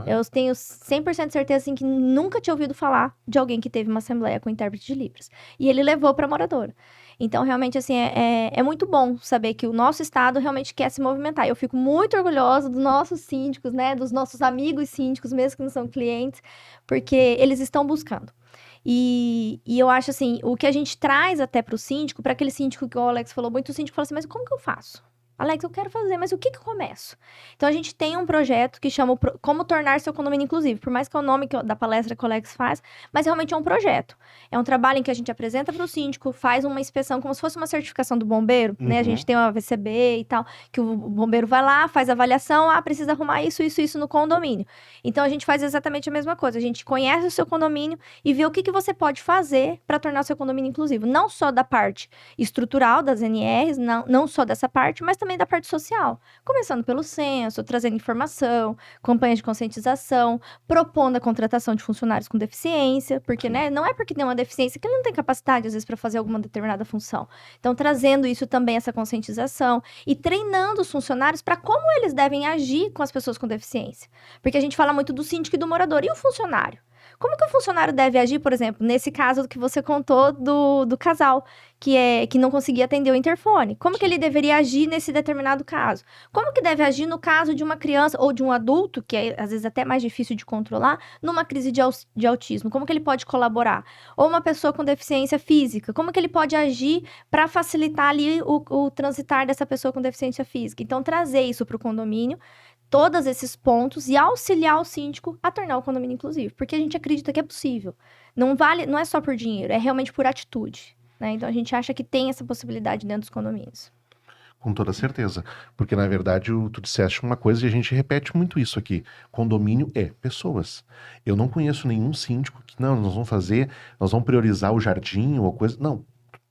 Eu tenho 100% de certeza, assim, que nunca tinha ouvido falar de alguém que teve uma assembleia com intérprete de Libras. E ele levou para a moradora. Então, realmente, assim, é muito bom saber que o nosso estado realmente quer se movimentar. Eu fico muito orgulhosa dos nossos síndicos, né, dos nossos amigos síndicos, mesmo que não são clientes, porque eles estão buscando. E eu acho assim, o que a gente traz até para o síndico, para aquele síndico que o Alex falou, muito síndico fala assim, mas como que eu faço? Alex, eu quero fazer, mas o que eu começo? Então, a gente tem um projeto que chama Como Tornar Seu Condomínio Inclusivo. Por mais que é o nome da palestra que o Alex faz, mas realmente é um projeto. É um trabalho em que a gente apresenta para o síndico, faz uma inspeção como se fosse uma certificação do bombeiro, né? A gente tem uma VCB e tal, que o bombeiro vai lá, faz a avaliação, precisa arrumar isso no condomínio. Então, a gente faz exatamente a mesma coisa. A gente conhece o seu condomínio e vê o que você pode fazer para tornar o seu condomínio inclusivo. Não só da parte estrutural das NRs, não só dessa parte, mas também da parte social, começando pelo censo, trazendo informação, campanhas de conscientização, propondo a contratação de funcionários com deficiência, porque, né, não é porque tem uma deficiência que ele não tem capacidade, às vezes, para fazer alguma determinada função. Então, trazendo isso também, essa conscientização, e treinando os funcionários para como eles devem agir com as pessoas com deficiência. Porque a gente fala muito do síndico e do morador, e o funcionário? Como que o funcionário deve agir, por exemplo, nesse caso que você contou do casal, que não conseguia atender o interfone? Como que ele deveria agir nesse determinado caso? Como que deve agir no caso de uma criança ou de um adulto, que é às vezes até mais difícil de controlar, numa crise de autismo? Como que ele pode colaborar? Ou uma pessoa com deficiência física, como que ele pode agir para facilitar ali o transitar dessa pessoa com deficiência física? Então, trazer isso para o condomínio, todos esses pontos, e auxiliar o síndico a tornar o condomínio inclusivo, porque a gente acredita que é possível. Não é só por dinheiro, é realmente por atitude, né? Então a gente acha que tem essa possibilidade dentro dos condomínios.
Com toda certeza, porque na verdade tu disseste uma coisa e a gente repete muito isso aqui, condomínio é pessoas. Eu não conheço nenhum síndico que, não, nós vamos priorizar o jardim ou coisa, não.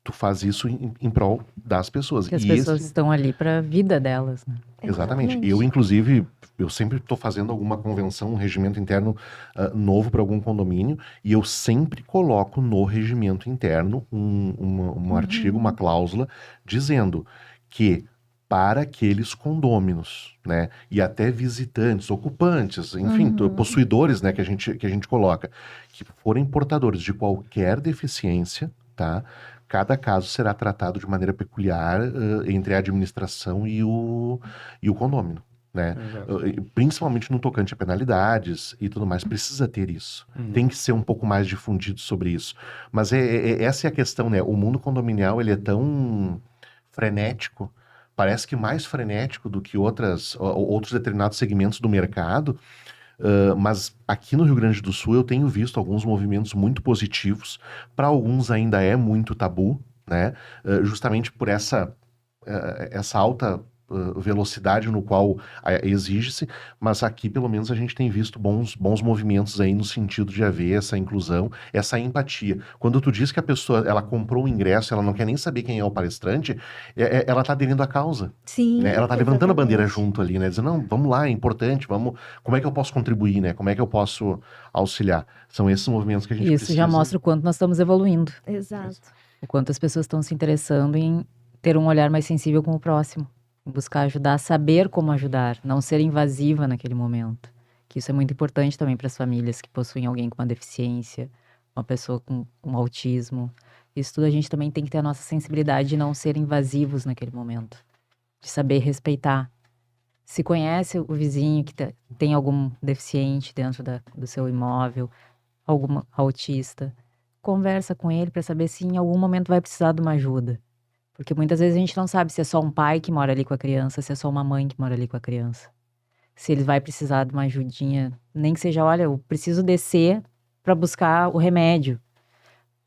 Tu faz isso em prol das pessoas.
Porque as pessoas estão ali para a vida delas, né?
Exatamente. Eu sempre estou fazendo alguma convenção, um regimento interno novo para algum condomínio, e eu sempre coloco no regimento interno um artigo, uma cláusula, dizendo que para aqueles condôminos, né, e até visitantes, ocupantes, enfim, possuidores, né, que a gente coloca, que forem portadores de qualquer deficiência, tá? Cada caso será tratado de maneira peculiar entre a administração e o condomínio, né? Principalmente no tocante a penalidades e tudo mais, precisa ter isso. Tem que ser um pouco mais difundido sobre isso. Mas essa é a questão, né? O mundo condominial, ele é tão frenético, parece que mais frenético do que outros determinados segmentos do mercado. Mas aqui no Rio Grande do Sul eu tenho visto alguns movimentos muito positivos. Para alguns ainda é muito tabu, né? Justamente por essa alta velocidade no qual exige-se, mas aqui pelo menos a gente tem visto bons movimentos aí no sentido de haver essa inclusão, essa empatia. Quando tu diz que a pessoa, ela comprou o ingresso, ela não quer nem saber quem é o palestrante, ela tá aderindo à causa.
Sim,
né? Ela tá levantando a bandeira junto ali, né? Dizendo, não, vamos lá, é importante, como é que eu posso contribuir, né? Como é que eu posso auxiliar? São esses movimentos que a gente
Isso
precisa.
já mostra o quanto nós estamos evoluindo.
Exato.
O quanto as pessoas estão se interessando em ter um olhar mais sensível com o próximo. buscar ajudar, saber como ajudar, não ser invasiva naquele momento. Que isso é muito importante também para as famílias que possuem alguém com uma deficiência, uma pessoa com autismo. Isso tudo a gente também tem que ter a nossa sensibilidade de não ser invasivos naquele momento, de saber respeitar. Se conhece o vizinho que tem algum deficiente dentro do seu imóvel, algum autista, conversa com ele para saber se em algum momento vai precisar de uma ajuda. Porque muitas vezes a gente não sabe se é só um pai que mora ali com a criança, se é só uma mãe que mora ali com a criança. Se ele vai precisar de uma ajudinha, nem que seja, olha, eu preciso descer para buscar o remédio.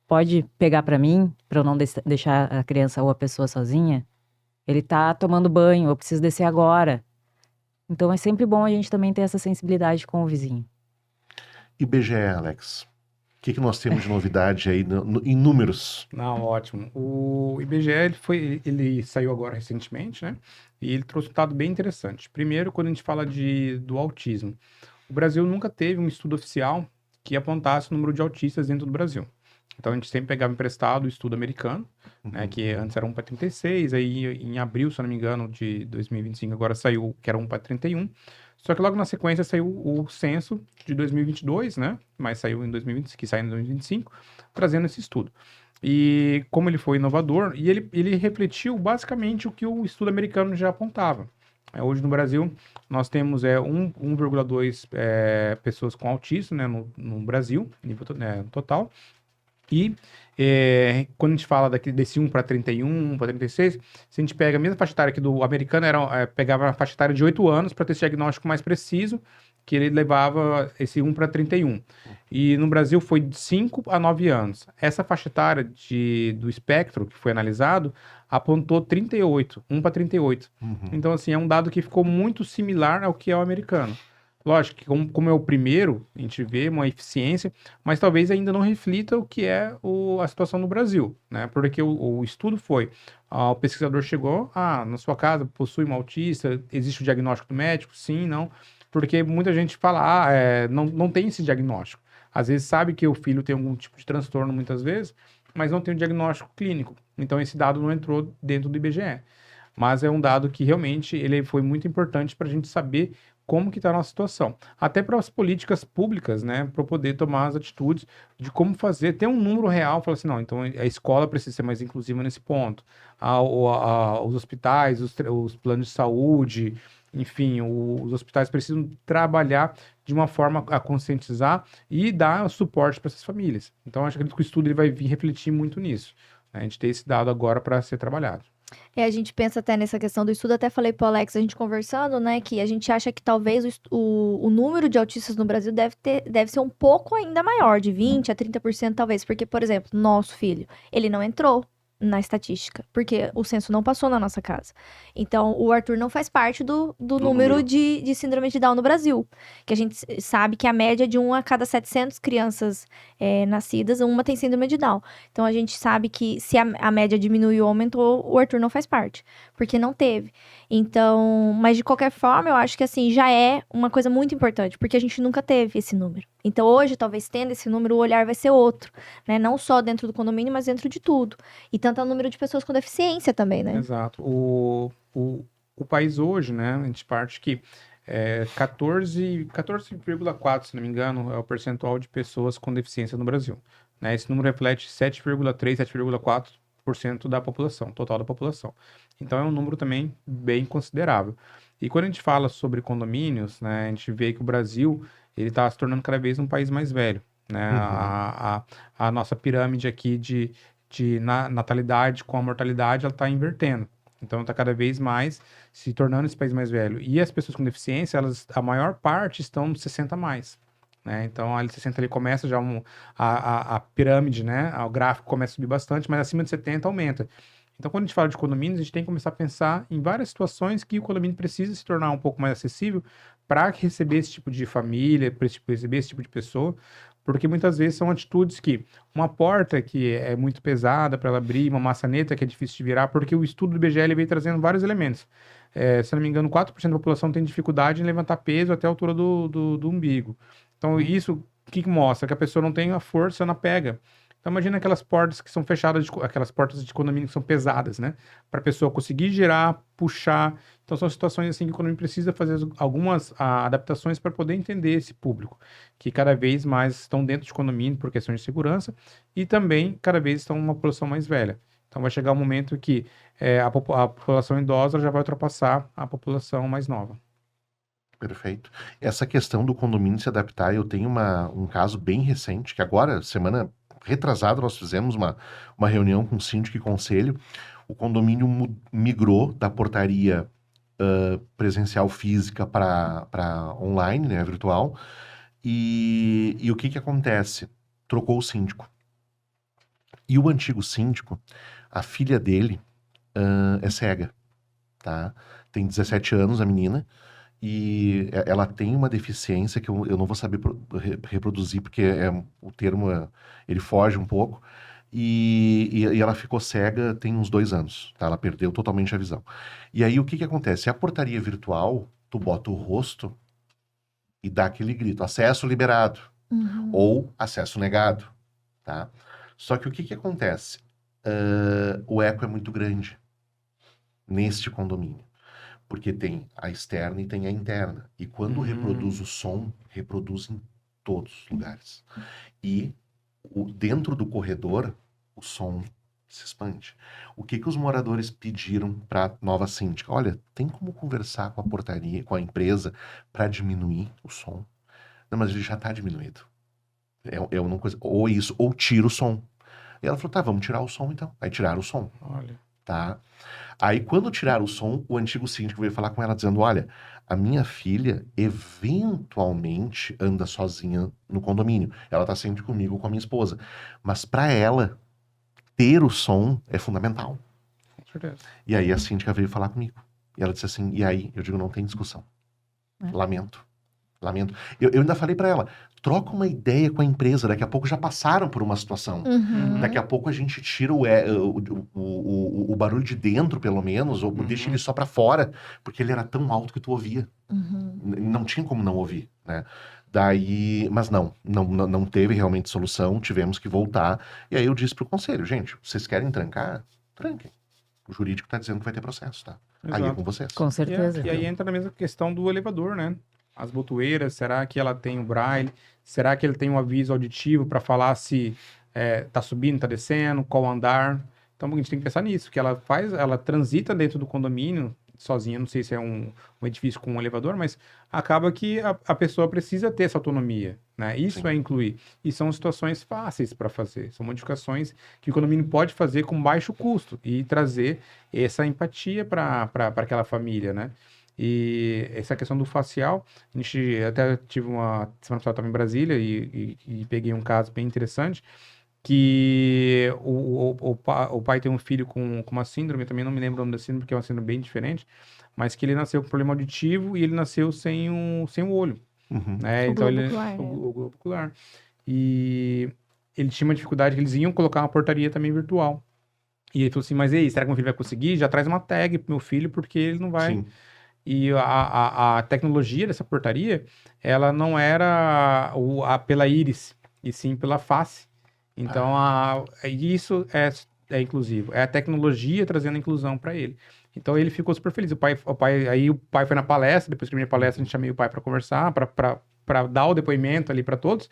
Pode pegar para mim, para eu não deixar a criança ou a pessoa sozinha? Ele tá tomando banho, eu preciso descer agora. Então é sempre bom a gente também ter essa sensibilidade com o vizinho.
IBGE, Alex. O que nós temos de novidade aí em números?
Não, ótimo. O IBGE ele saiu agora recentemente, né? E ele trouxe um dado bem interessante. Primeiro, quando a gente fala do autismo, o Brasil nunca teve um estudo oficial que apontasse o número de autistas dentro do Brasil. Então a gente sempre pegava emprestado o estudo americano, né, que antes era 1 para 36, aí em abril, se eu não me engano, de 2025, agora saiu que era 1 para 31. Só que logo na sequência saiu o censo de 2022, né? Mas saiu em 2020, que sai em 2025, trazendo esse estudo. E como ele foi inovador, e ele refletiu basicamente o que o estudo americano já apontava. Hoje no Brasil, nós temos 1,2 pessoas com autismo, né, no Brasil, nível total. E quando a gente fala desse 1 para 31, 1 para 36, se a gente pega a mesma faixa etária que do americano, pegava a faixa etária de 8 anos para ter esse diagnóstico mais preciso, que ele levava esse 1 para 31. E no Brasil foi de 5 a 9 anos. Essa faixa etária do espectro que foi analisado apontou 38, 1 para 38. Então, assim, é um dado que ficou muito similar ao que é o americano. Lógico que como é o primeiro, a gente vê uma eficiência, mas talvez ainda não reflita o que é a situação no Brasil, né? Porque o estudo o pesquisador chegou, na sua casa possui um autista, existe o diagnóstico do médico? Sim, não. Porque muita gente fala, não tem esse diagnóstico. Às vezes sabe que o filho tem algum tipo de transtorno muitas vezes, mas não tem o diagnóstico clínico. Então esse dado não entrou dentro do IBGE. Mas é um dado que realmente ele foi muito importante para a gente saber como que está a nossa situação. Até para as políticas públicas, né? Para poder tomar as atitudes de como fazer, ter um número real, falar assim, não, então a escola precisa ser mais inclusiva nesse ponto. Os hospitais, os planos de saúde, enfim, os hospitais precisam trabalhar de uma forma a conscientizar e dar suporte para essas famílias. Então, acho que o estudo ele vai vir refletir muito nisso. A gente tem esse dado agora para ser trabalhado.
A gente pensa até nessa questão do estudo, até falei pro Alex, a gente conversando, né, que a gente acha que talvez o número de autistas no Brasil deve ser um pouco ainda maior, de 20% a 30% talvez, porque, por exemplo, nosso filho, ele não entrou na estatística, porque o censo não passou na nossa casa. Então, o Arthur não faz parte do número de síndrome de Down no Brasil, que a gente sabe que a média é de 1 a cada 700 crianças nascidas, uma tem síndrome de Down. Então, a gente sabe que se a média diminuiu ou aumentou, o Arthur não faz parte, porque não teve. Então, mas de qualquer forma, eu acho que assim, já é uma coisa muito importante, porque a gente nunca teve esse número. Então, hoje, talvez tendo esse número, o olhar vai ser outro, né? Não só dentro do condomínio, mas dentro de tudo. E tanto é o número de pessoas com deficiência também, né?
Exato. O país hoje, né, a gente parte que 14,4, se não me engano, é o percentual de pessoas com deficiência no Brasil. Né? Esse número reflete 7,3, 7,4% da população, total da população. Então, é um número também bem considerável. E quando a gente fala sobre condomínios, né, a gente vê que o Brasil ele está se tornando cada vez um país mais velho. Né? A nossa pirâmide aqui de natalidade com a mortalidade, ela está invertendo. Então, está cada vez mais se tornando esse país mais velho. E as pessoas com deficiência, a maior parte estão nos 60 a mais. Né? Então, a 60 ali começa já a pirâmide, né? O gráfico começa a subir bastante, mas acima de 70 aumenta. Então, quando a gente fala de condomínios, a gente tem que começar a pensar em várias situações que o condomínio precisa se tornar um pouco mais acessível para receber esse tipo de família, para receber esse tipo de pessoa, porque muitas vezes são atitudes que uma porta que é muito pesada para ela abrir, uma maçaneta que é difícil de virar, porque o estudo do IBGE veio trazendo vários elementos. Se não me engano, 4% da população tem dificuldade em levantar peso até a altura do umbigo. Então, isso o que mostra? Que a pessoa não tem a força na pega. Então imagina aquelas portas que são fechadas, aquelas portas de condomínio que são pesadas, né? Para a pessoa conseguir girar, puxar. Então são situações assim que o condomínio precisa fazer algumas adaptações para poder entender esse público, que cada vez mais estão dentro de condomínio por questões de segurança e também cada vez estão uma população mais velha. Então vai chegar um momento que a população idosa já vai ultrapassar a população mais nova.
Perfeito. Essa questão do condomínio se adaptar, eu tenho um caso bem recente, que agora, semana retrasada, nós fizemos uma reunião com o síndico e conselho. O condomínio migrou da portaria presencial física para online, né, virtual. E o que acontece? Trocou o síndico. E o antigo síndico, a filha dele é cega, tá? Tem 17 anos a menina, e ela tem uma deficiência que eu não vou saber reproduzir, porque o termo ele foge um pouco, e ela ficou cega tem uns 2 anos, tá? Ela perdeu totalmente a visão. E aí o que acontece? A portaria virtual, tu bota o rosto e dá aquele grito, acesso liberado, ou acesso negado, tá? Só que o que acontece? O eco é muito grande neste condomínio, porque tem a externa e tem a interna. E quando reproduz o som, reproduz em todos os lugares. E dentro do corredor, o som se expande. O que os moradores pediram para a nova síndica? Olha, tem como conversar com a portaria, com a empresa, para diminuir o som? Não, mas ele já está diminuído. É uma coisa, ou isso, ou tira o som. E ela falou, tá, vamos tirar o som então. Aí tiraram o som.
Olha.
Tá? Aí quando tiraram o som, o antigo síndico veio falar com ela dizendo, olha, a minha filha eventualmente anda sozinha no condomínio. Ela tá sempre comigo, com a minha esposa. Mas para ela, ter o som é fundamental.
Com certeza.
E aí a síndica veio falar comigo. E ela disse assim, e aí? Eu digo, não tem discussão. Lamento. Eu ainda falei para ela, troca uma ideia com a empresa, daqui a pouco já passaram por uma situação. Daqui a pouco a gente tira o barulho de dentro, pelo menos, ou deixa ele só para fora, porque ele era tão alto que tu ouvia. Não tinha como não ouvir, né? Daí, mas não teve realmente solução, tivemos que voltar. E aí eu disse pro conselho, gente, vocês querem trancar? Tranquem. O jurídico tá dizendo que vai ter processo, tá? Aí é com vocês.
Com certeza.
E aí entra na mesma questão do elevador, né? As botoeiras, será que ela tem o braille? Será que ele tem um aviso auditivo para falar se tá subindo, tá descendo, qual andar? Então a gente tem que pensar nisso, que ela transita dentro do condomínio sozinha, não sei se é um edifício com um elevador, mas acaba que a pessoa precisa ter essa autonomia, né? Isso é incluir. E são situações fáceis para fazer, são modificações que o condomínio pode fazer com baixo custo e trazer essa empatia para aquela família, né? E essa questão do facial, a gente até tive uma semana passada estava em Brasília e peguei um caso bem interessante, que o pai tem um filho com uma síndrome, eu também não me lembro o nome da síndrome, porque é uma síndrome bem diferente, mas que ele nasceu com problema auditivo e ele nasceu sem o olho. Né?
O
Então
globo
ele,
ocular,
o globo ocular. E ele tinha uma dificuldade que eles iam colocar uma portaria também virtual. E ele falou assim, mas e aí, será que meu filho vai conseguir? Já traz uma tag pro meu filho, porque ele não vai...
Sim.
E a tecnologia dessa portaria, ela não era pela íris, e sim pela face. Então, isso é inclusivo. É a tecnologia trazendo a inclusão para ele. Então, ele ficou super feliz. Aí o pai foi na palestra, depois que a minha palestra, a gente chamei o pai para conversar, para dar o depoimento ali para todos.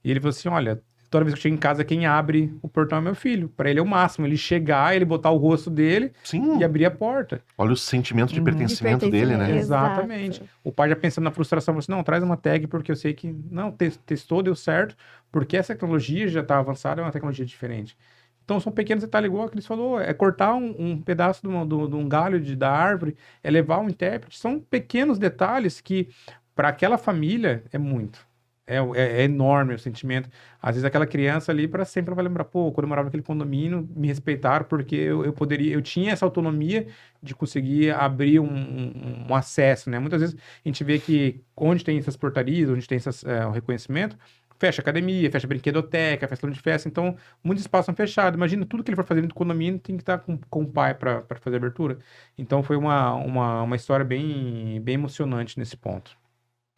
E ele falou assim, olha, toda vez que eu chego em casa, quem abre o portão é meu filho. Para ele é o máximo. Ele chegar, ele botar o rosto dele e abrir a porta.
Olha o sentimento de pertencimento dele, né?
Exatamente. O pai já pensando na frustração, falou assim, não, traz uma tag porque eu sei que, não, testou, deu certo, porque essa tecnologia já está avançada, é uma tecnologia diferente. Então são pequenos detalhes, igual que eles falou, é cortar um pedaço de um galho da árvore, é levar um intérprete, são pequenos detalhes que, para aquela família, é muito. É enorme o sentimento. Às vezes aquela criança ali para sempre vai lembrar, pô, quando eu morava naquele condomínio, me respeitaram porque eu tinha essa autonomia de conseguir abrir um acesso, né? Muitas vezes a gente vê que onde tem essas portarias, onde tem o reconhecimento, fecha academia, fecha brinquedoteca, fecha salão de festa, então muitos espaços são fechados. Imagina, tudo que ele for fazer dentro do condomínio tem que estar com o pai para fazer a abertura. Então foi uma história bem, bem emocionante nesse ponto.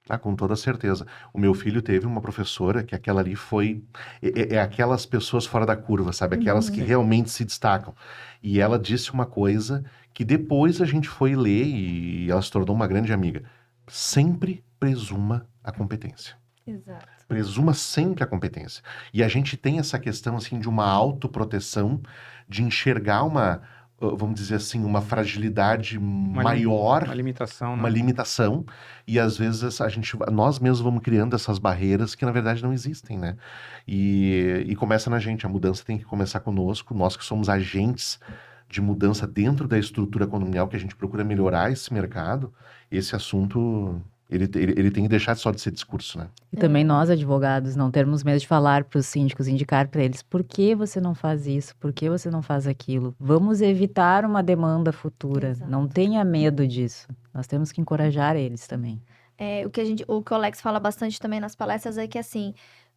Ah, com toda certeza. O meu filho teve uma professora que aquela ali foi... É aquelas pessoas fora da curva, sabe? Aquelas que
Sim.
realmente se destacam. E ela disse uma coisa que depois a gente foi ler e ela se tornou uma grande amiga. Sempre presuma a competência.
Exato.
Presuma sempre a competência. E a gente tem essa questão, assim, de uma autoproteção, de enxergar vamos dizer assim, uma fragilidade maior,
Uma limitação,
uma
né?
limitação, e às vezes nós mesmos vamos criando essas barreiras que na verdade não existem, né? E começa na gente, a mudança tem que começar conosco, nós que somos agentes de mudança dentro da estrutura condominial, que a gente procura melhorar esse mercado, esse assunto, ele tem que deixar só de ser discurso, né?
E também nós, advogados, não termos medo de falar para os síndicos, indicar para eles por que você não faz isso, por que você não faz aquilo. Vamos evitar uma demanda futura.
Exato.
Não tenha medo disso. Nós temos que encorajar eles também.
O que o Alex fala bastante também nas palestras é que, assim,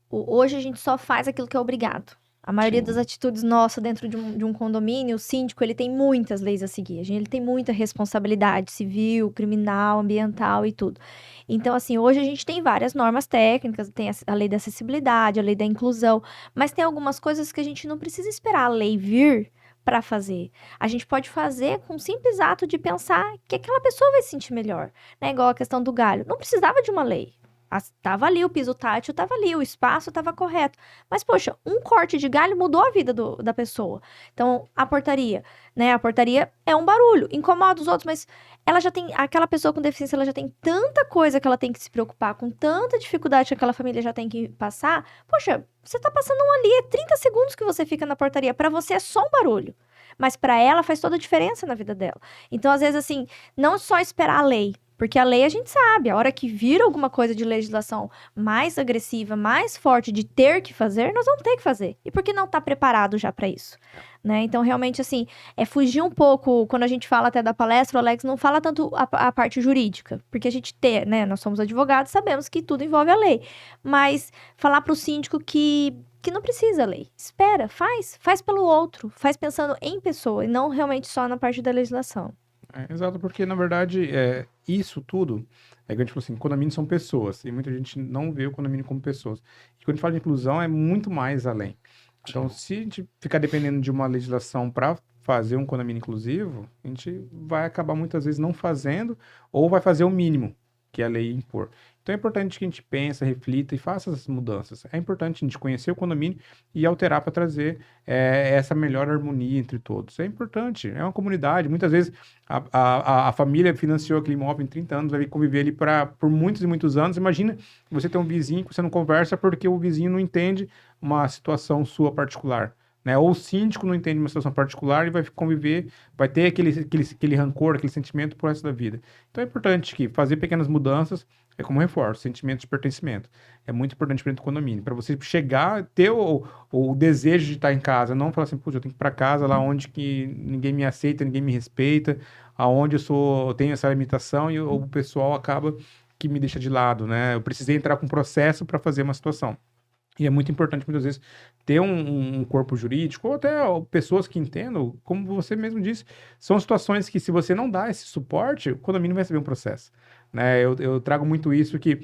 hoje a gente só faz aquilo que é obrigado. A maioria
Sim.
das atitudes nossas dentro de um condomínio, o síndico, ele tem muitas leis a seguir. Ele tem muita responsabilidade civil, criminal, ambiental e tudo. Então, assim, hoje a gente tem várias normas técnicas, tem a lei da acessibilidade, a lei da inclusão, mas tem algumas coisas que a gente não precisa esperar a lei vir para fazer. A gente pode fazer com o simples ato de pensar que aquela pessoa vai se sentir melhor, né? Igual a questão do galho. Não precisava de uma lei. Tava ali, o piso tátil tava ali, o espaço tava correto. Mas, poxa, um corte de galho mudou a vida da pessoa. Então, a portaria, né? A portaria é um barulho, incomoda os outros, mas ela já tem, aquela pessoa com deficiência, ela já tem tanta coisa que ela tem que se preocupar, com tanta dificuldade que aquela família já tem que passar. Poxa, você tá passando ali, é 30 segundos que você fica na portaria. Pra você é só um barulho. Mas pra ela faz toda a diferença na vida dela. Então, às vezes, assim, não só esperar a lei. Porque a lei a gente sabe, a hora que vir alguma coisa de legislação mais agressiva, mais forte, de ter que fazer, nós vamos ter que fazer. E por que não tá preparado já para isso? Né? Então, realmente, assim, é fugir um pouco, quando a gente fala até da palestra, o Alex não fala tanto a parte jurídica, porque a gente né, nós somos advogados, sabemos que tudo envolve a lei. Mas falar para o síndico que não precisa lei. Espera, faz pelo outro, faz pensando em pessoa e não realmente só na parte da legislação.
Exato, porque na verdade isso tudo, que a gente falou assim, condomínio são pessoas, e muita gente não vê o condomínio como pessoas. E quando a gente fala de inclusão, é muito mais além. Então, se a gente ficar dependendo de uma legislação para fazer um condomínio inclusivo, a gente vai acabar muitas vezes não fazendo, ou vai fazer o mínimo que a lei impor. Então é importante que a gente pense, reflita e faça essas mudanças. É importante a gente conhecer o condomínio e alterar para trazer essa melhor harmonia entre todos. É importante, é uma comunidade. Muitas vezes a família financiou aquele imóvel em 30 anos, vai conviver ali por muitos e muitos anos. Imagina você ter um vizinho que você não conversa porque o vizinho não entende uma situação sua particular. Né? Ou o síndico não entende uma situação particular e vai conviver, vai ter aquele rancor, aquele sentimento pro resto da vida. Então é importante que fazer pequenas mudanças é como reforço, sentimento de pertencimento. É muito importante para dentro do condomínio. Para você chegar, ter o desejo de estar em casa, não falar assim, putz, eu tenho que ir para casa lá onde que ninguém me aceita, ninguém me respeita, aonde eu tenho essa limitação e o pessoal acaba que me deixa de lado, né? Eu precisei entrar com um processo para fazer uma situação. E é muito importante, muitas vezes, ter um corpo jurídico, ou até pessoas que entendam, como você mesmo disse, são situações que, se você não dá esse suporte, o condomínio vai receber um processo. Né? Eu trago muito isso, que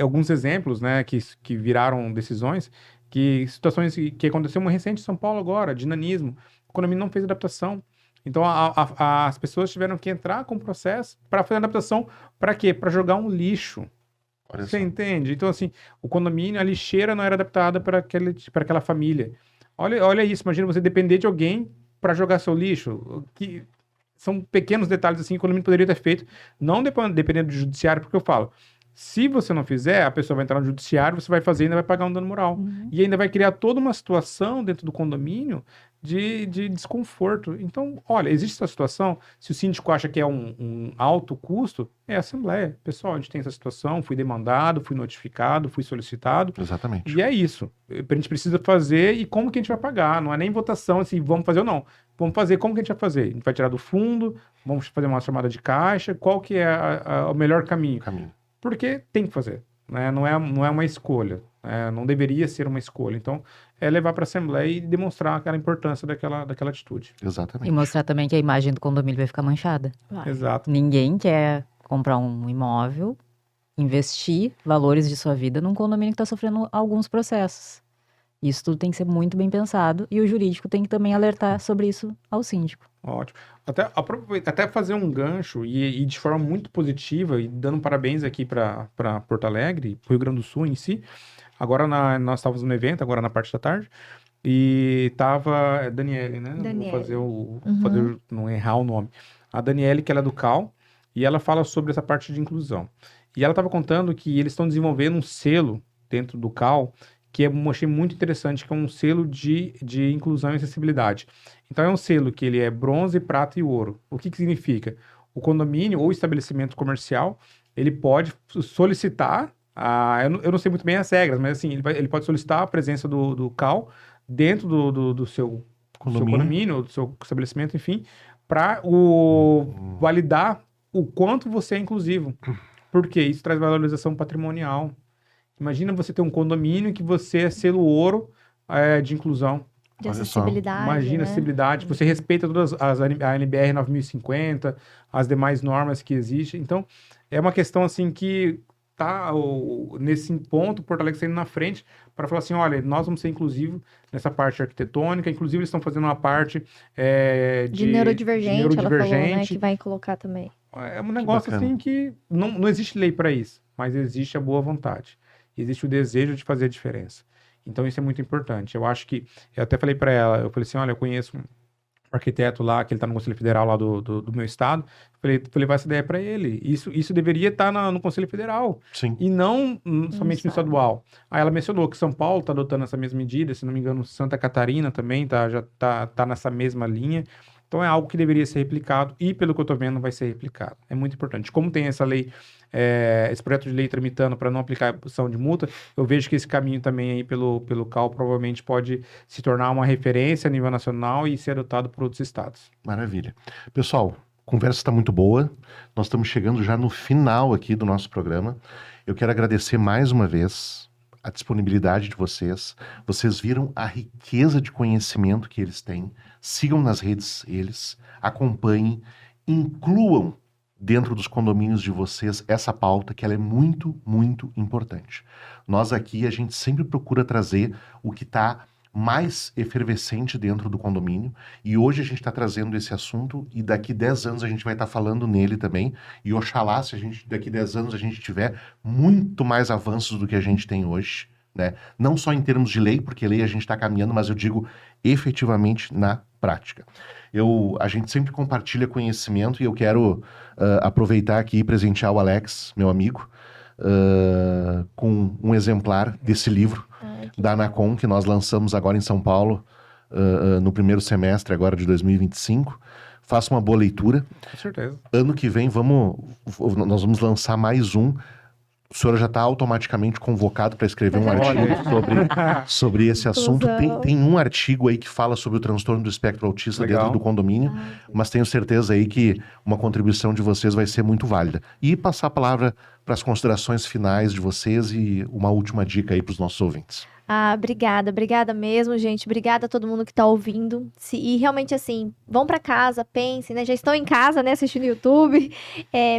alguns exemplos, né, que viraram decisões, que situações que aconteceu uma recente em São Paulo agora, de nanismo, o condomínio não fez adaptação. Então, as pessoas tiveram que entrar com o processo para fazer a adaptação, para quê? Para jogar um lixo. Você entende? Então, assim, o condomínio, a lixeira não era adaptada para aquela família. Olha isso, imagina você depender de alguém para jogar seu lixo. Que são pequenos detalhes assim que o condomínio poderia ter feito, não dependendo do judiciário, porque eu falo, se você não fizer, a pessoa vai entrar no judiciário, você vai fazer e ainda vai pagar um dano moral.
Uhum.
E ainda vai criar toda uma situação dentro do condomínio de desconforto. Então, olha, existe essa situação, se o síndico acha que é um alto custo, é a assembleia. Pessoal, a gente tem essa situação, fui demandado, fui notificado, fui solicitado.
Exatamente.
E é isso. A gente precisa fazer e como que a gente vai pagar. Não é nem votação, assim, vamos fazer ou não. Vamos fazer, como que a gente vai fazer? A gente vai tirar do fundo, vamos fazer uma chamada de caixa, qual que é o melhor caminho? Porque tem que fazer, né? Não é uma escolha, né? Não deveria ser uma escolha. Então, é levar para a Assembleia e demonstrar aquela importância daquela atitude.
Exatamente.
E mostrar também que a imagem do condomínio vai ficar manchada.
Exato.
Ninguém quer comprar um imóvel investir valores de sua vida num condomínio que está sofrendo alguns processos. Isso tudo tem que ser muito bem pensado e o jurídico tem que também alertar sobre isso ao síndico.
Ótimo. Até fazer um gancho e de forma muito positiva, e dando parabéns aqui para Porto Alegre, pro Rio Grande do Sul em si. Agora nós estávamos no evento, agora na parte da tarde, e tava Daniele, né?
Daniele.
Vou não errar o nome. A Daniele, que ela é do CAL, e ela fala sobre essa parte de inclusão. E ela estava contando que eles estão desenvolvendo um selo dentro do CAL, que eu achei muito interessante, que é um selo de inclusão e acessibilidade. Então é um selo que ele é bronze, prata e ouro. O que significa? O condomínio ou estabelecimento comercial, ele pode solicitar, eu não sei muito bem as regras, mas assim, ele pode solicitar a presença do CAL dentro do seu condomínio, do seu estabelecimento, enfim, para validar o quanto você é inclusivo. Porque isso traz valorização patrimonial. Imagina você ter um condomínio que você é selo ouro de inclusão.
De acessibilidade,
Imagina
né?
acessibilidade. Você respeita todas a NBR 9050, as demais normas que existem. Então, é uma questão assim que tá nesse ponto, Porto Alegre saindo na frente para falar assim, olha, nós vamos ser inclusivos nessa parte arquitetônica. Inclusive, eles estão fazendo uma parte
de neurodivergente, ela falou, né? Que vai colocar também.
É um negócio assim que não existe lei para isso, mas existe a boa vontade. Existe o desejo de fazer a diferença. Então, isso é muito importante. Eu acho que... Eu até falei para ela, eu falei assim, olha, eu conheço um arquiteto lá, que ele está no Conselho Federal lá do meu estado. Falei, vou levar essa ideia para ele. Isso deveria estar no Conselho Federal.
Sim.
E não somente no estadual. Aí ela mencionou que São Paulo está adotando essa mesma medida, se não me engano, Santa Catarina também já tá nessa mesma linha. Então, é algo que deveria ser replicado e, pelo que eu estou vendo, vai ser replicado. É muito importante. Como tem essa lei, esse projeto de lei tramitando para não aplicar a opção de multa, eu vejo que esse caminho também aí pelo CAL provavelmente pode se tornar uma referência a nível nacional e ser adotado por outros estados.
Maravilha. Pessoal, a conversa está muito boa. Nós estamos chegando já no final aqui do nosso programa. Eu quero agradecer mais uma vez a disponibilidade de vocês. Vocês viram a riqueza de conhecimento que eles têm. Sigam nas redes eles, acompanhem, incluam dentro dos condomínios de vocês essa pauta, que ela é muito, muito importante. Nós aqui, a gente sempre procura trazer o que está mais efervescente dentro do condomínio, e hoje a gente está trazendo esse assunto, e daqui 10 anos a gente vai estar falando nele também, e oxalá, se daqui 10 anos a gente tiver muito mais avanços do que a gente tem hoje, né? Não só em termos de lei, porque lei a gente está caminhando, mas eu digo efetivamente na prática. A gente sempre compartilha conhecimento e eu quero aproveitar aqui e presentear o Alex, meu amigo, com um exemplar desse livro da Anacom, que nós lançamos agora em São Paulo, no primeiro semestre agora de 2025. Faça uma boa leitura.
Com certeza.
Ano que vem nós vamos lançar mais um. O senhor já está automaticamente convocado para escrever um artigo sobre esse assunto. Tem um artigo aí que fala sobre o transtorno do espectro autista dentro do condomínio, mas tenho certeza aí que uma contribuição de vocês vai ser muito válida. E passar a palavra para as considerações finais de vocês e uma última dica aí para os nossos ouvintes.
Obrigada mesmo, gente. Obrigada a todo mundo que tá ouvindo. E realmente, assim, vão pra casa, pensem, né? Já estão em casa, né, assistindo YouTube.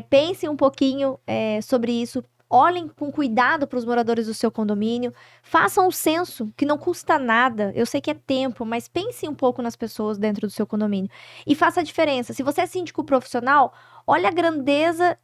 Pensem um pouquinho sobre isso. Olhem com cuidado para os moradores do seu condomínio. Façam um censo, que não custa nada. Eu sei que é tempo, mas pense um pouco nas pessoas dentro do seu condomínio. E faça a diferença. Se você é síndico profissional, olha a grandeza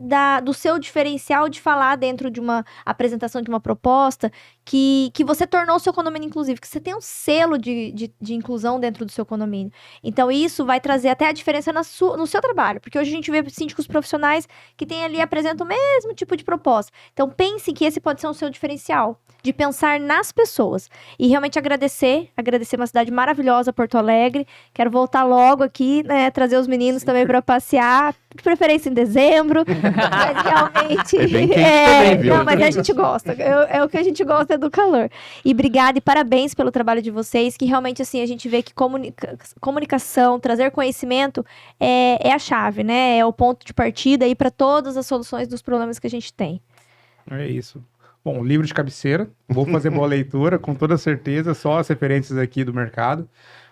do seu diferencial de falar dentro de uma apresentação de uma proposta que você tornou o seu condomínio inclusivo, que você tem um selo de inclusão dentro do seu condomínio. Então, isso vai trazer até a diferença no seu trabalho, porque hoje a gente vê síndicos profissionais que tem ali, apresentam o mesmo tipo de proposta. Então, pense que esse pode ser o seu diferencial, de pensar nas pessoas. E realmente agradecer uma cidade maravilhosa, Porto Alegre. Quero voltar logo aqui, né, trazer os meninos também para passear, de preferência em dezembro, mas realmente...
É bem quente também, viu?
Não, mas a gente gosta, é o que a gente gosta do calor. E obrigada e parabéns pelo trabalho de vocês, que realmente, assim, a gente vê que comunicação, trazer conhecimento é a chave, né? É o ponto de partida aí para todas as soluções dos problemas que a gente tem.
É isso. Bom, livro de cabeceira, vou fazer boa leitura, com toda certeza, só as referências aqui do mercado,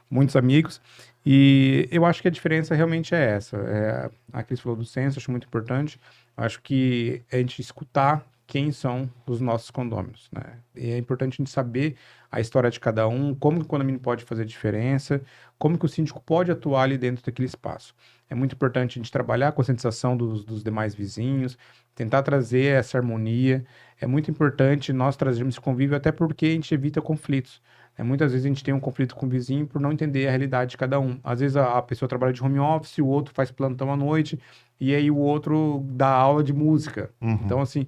muitos amigos. E eu acho que a diferença realmente é essa. A Cris falou do censo, acho muito importante. Acho que a gente escutar quem são os nossos condôminos, né? E é importante a gente saber a história de cada um, como que o condomínio pode fazer diferença, como que o síndico pode atuar ali dentro daquele espaço. É muito importante a gente trabalhar a conscientização dos demais vizinhos, tentar trazer essa harmonia. É muito importante nós trazermos esse convívio, até porque a gente evita conflitos. Muitas vezes a gente tem um conflito com o vizinho por não entender a realidade de cada um. Às vezes a pessoa trabalha de home office, o outro faz plantão à noite, e aí o outro dá aula de música. Então, assim,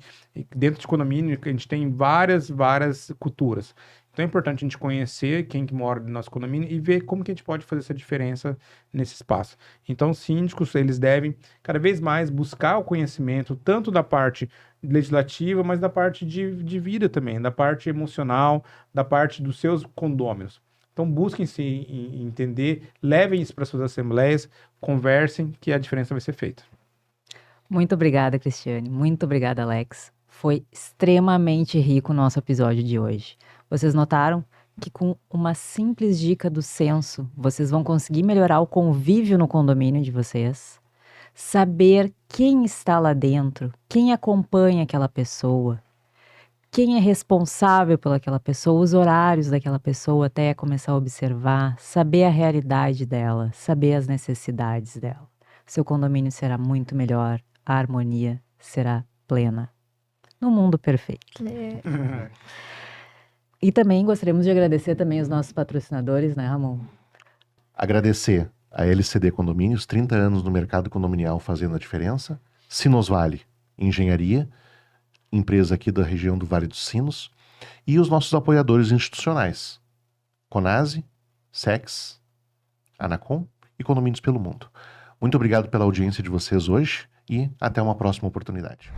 dentro de condomínio, a gente tem várias culturas. Então é importante a gente conhecer quem que mora no nosso condomínio e ver como que a gente pode fazer essa diferença nesse espaço. Então, os síndicos, eles devem cada vez mais buscar o conhecimento, tanto da parte legislativa, mas da parte de vida também, da parte emocional, da parte dos seus condôminos. Então, busquem se entender, levem isso para suas assembleias, conversem, que a diferença vai ser feita.
Muito obrigada, Cristiane. Muito obrigada, Alex. Foi extremamente rico o nosso episódio de hoje. Vocês notaram que com uma simples dica do censo, vocês vão conseguir melhorar o convívio no condomínio de vocês, saber quem está lá dentro, quem acompanha aquela pessoa, quem é responsável pelaquela pessoa, os horários daquela pessoa até começar a observar, saber a realidade dela, saber as necessidades dela. Seu condomínio será muito melhor, a harmonia será plena. No mundo perfeito. E também gostaríamos de agradecer também os nossos patrocinadores, né, Ramon?
Agradecer a LCD Condomínios, 30 anos no mercado condominial fazendo a diferença. Sinosvale Engenharia, empresa aqui da região do Vale dos Sinos. E os nossos apoiadores institucionais, Conase, Sex, Anacom e Condomínios pelo Mundo. Muito obrigado pela audiência de vocês hoje e até uma próxima oportunidade.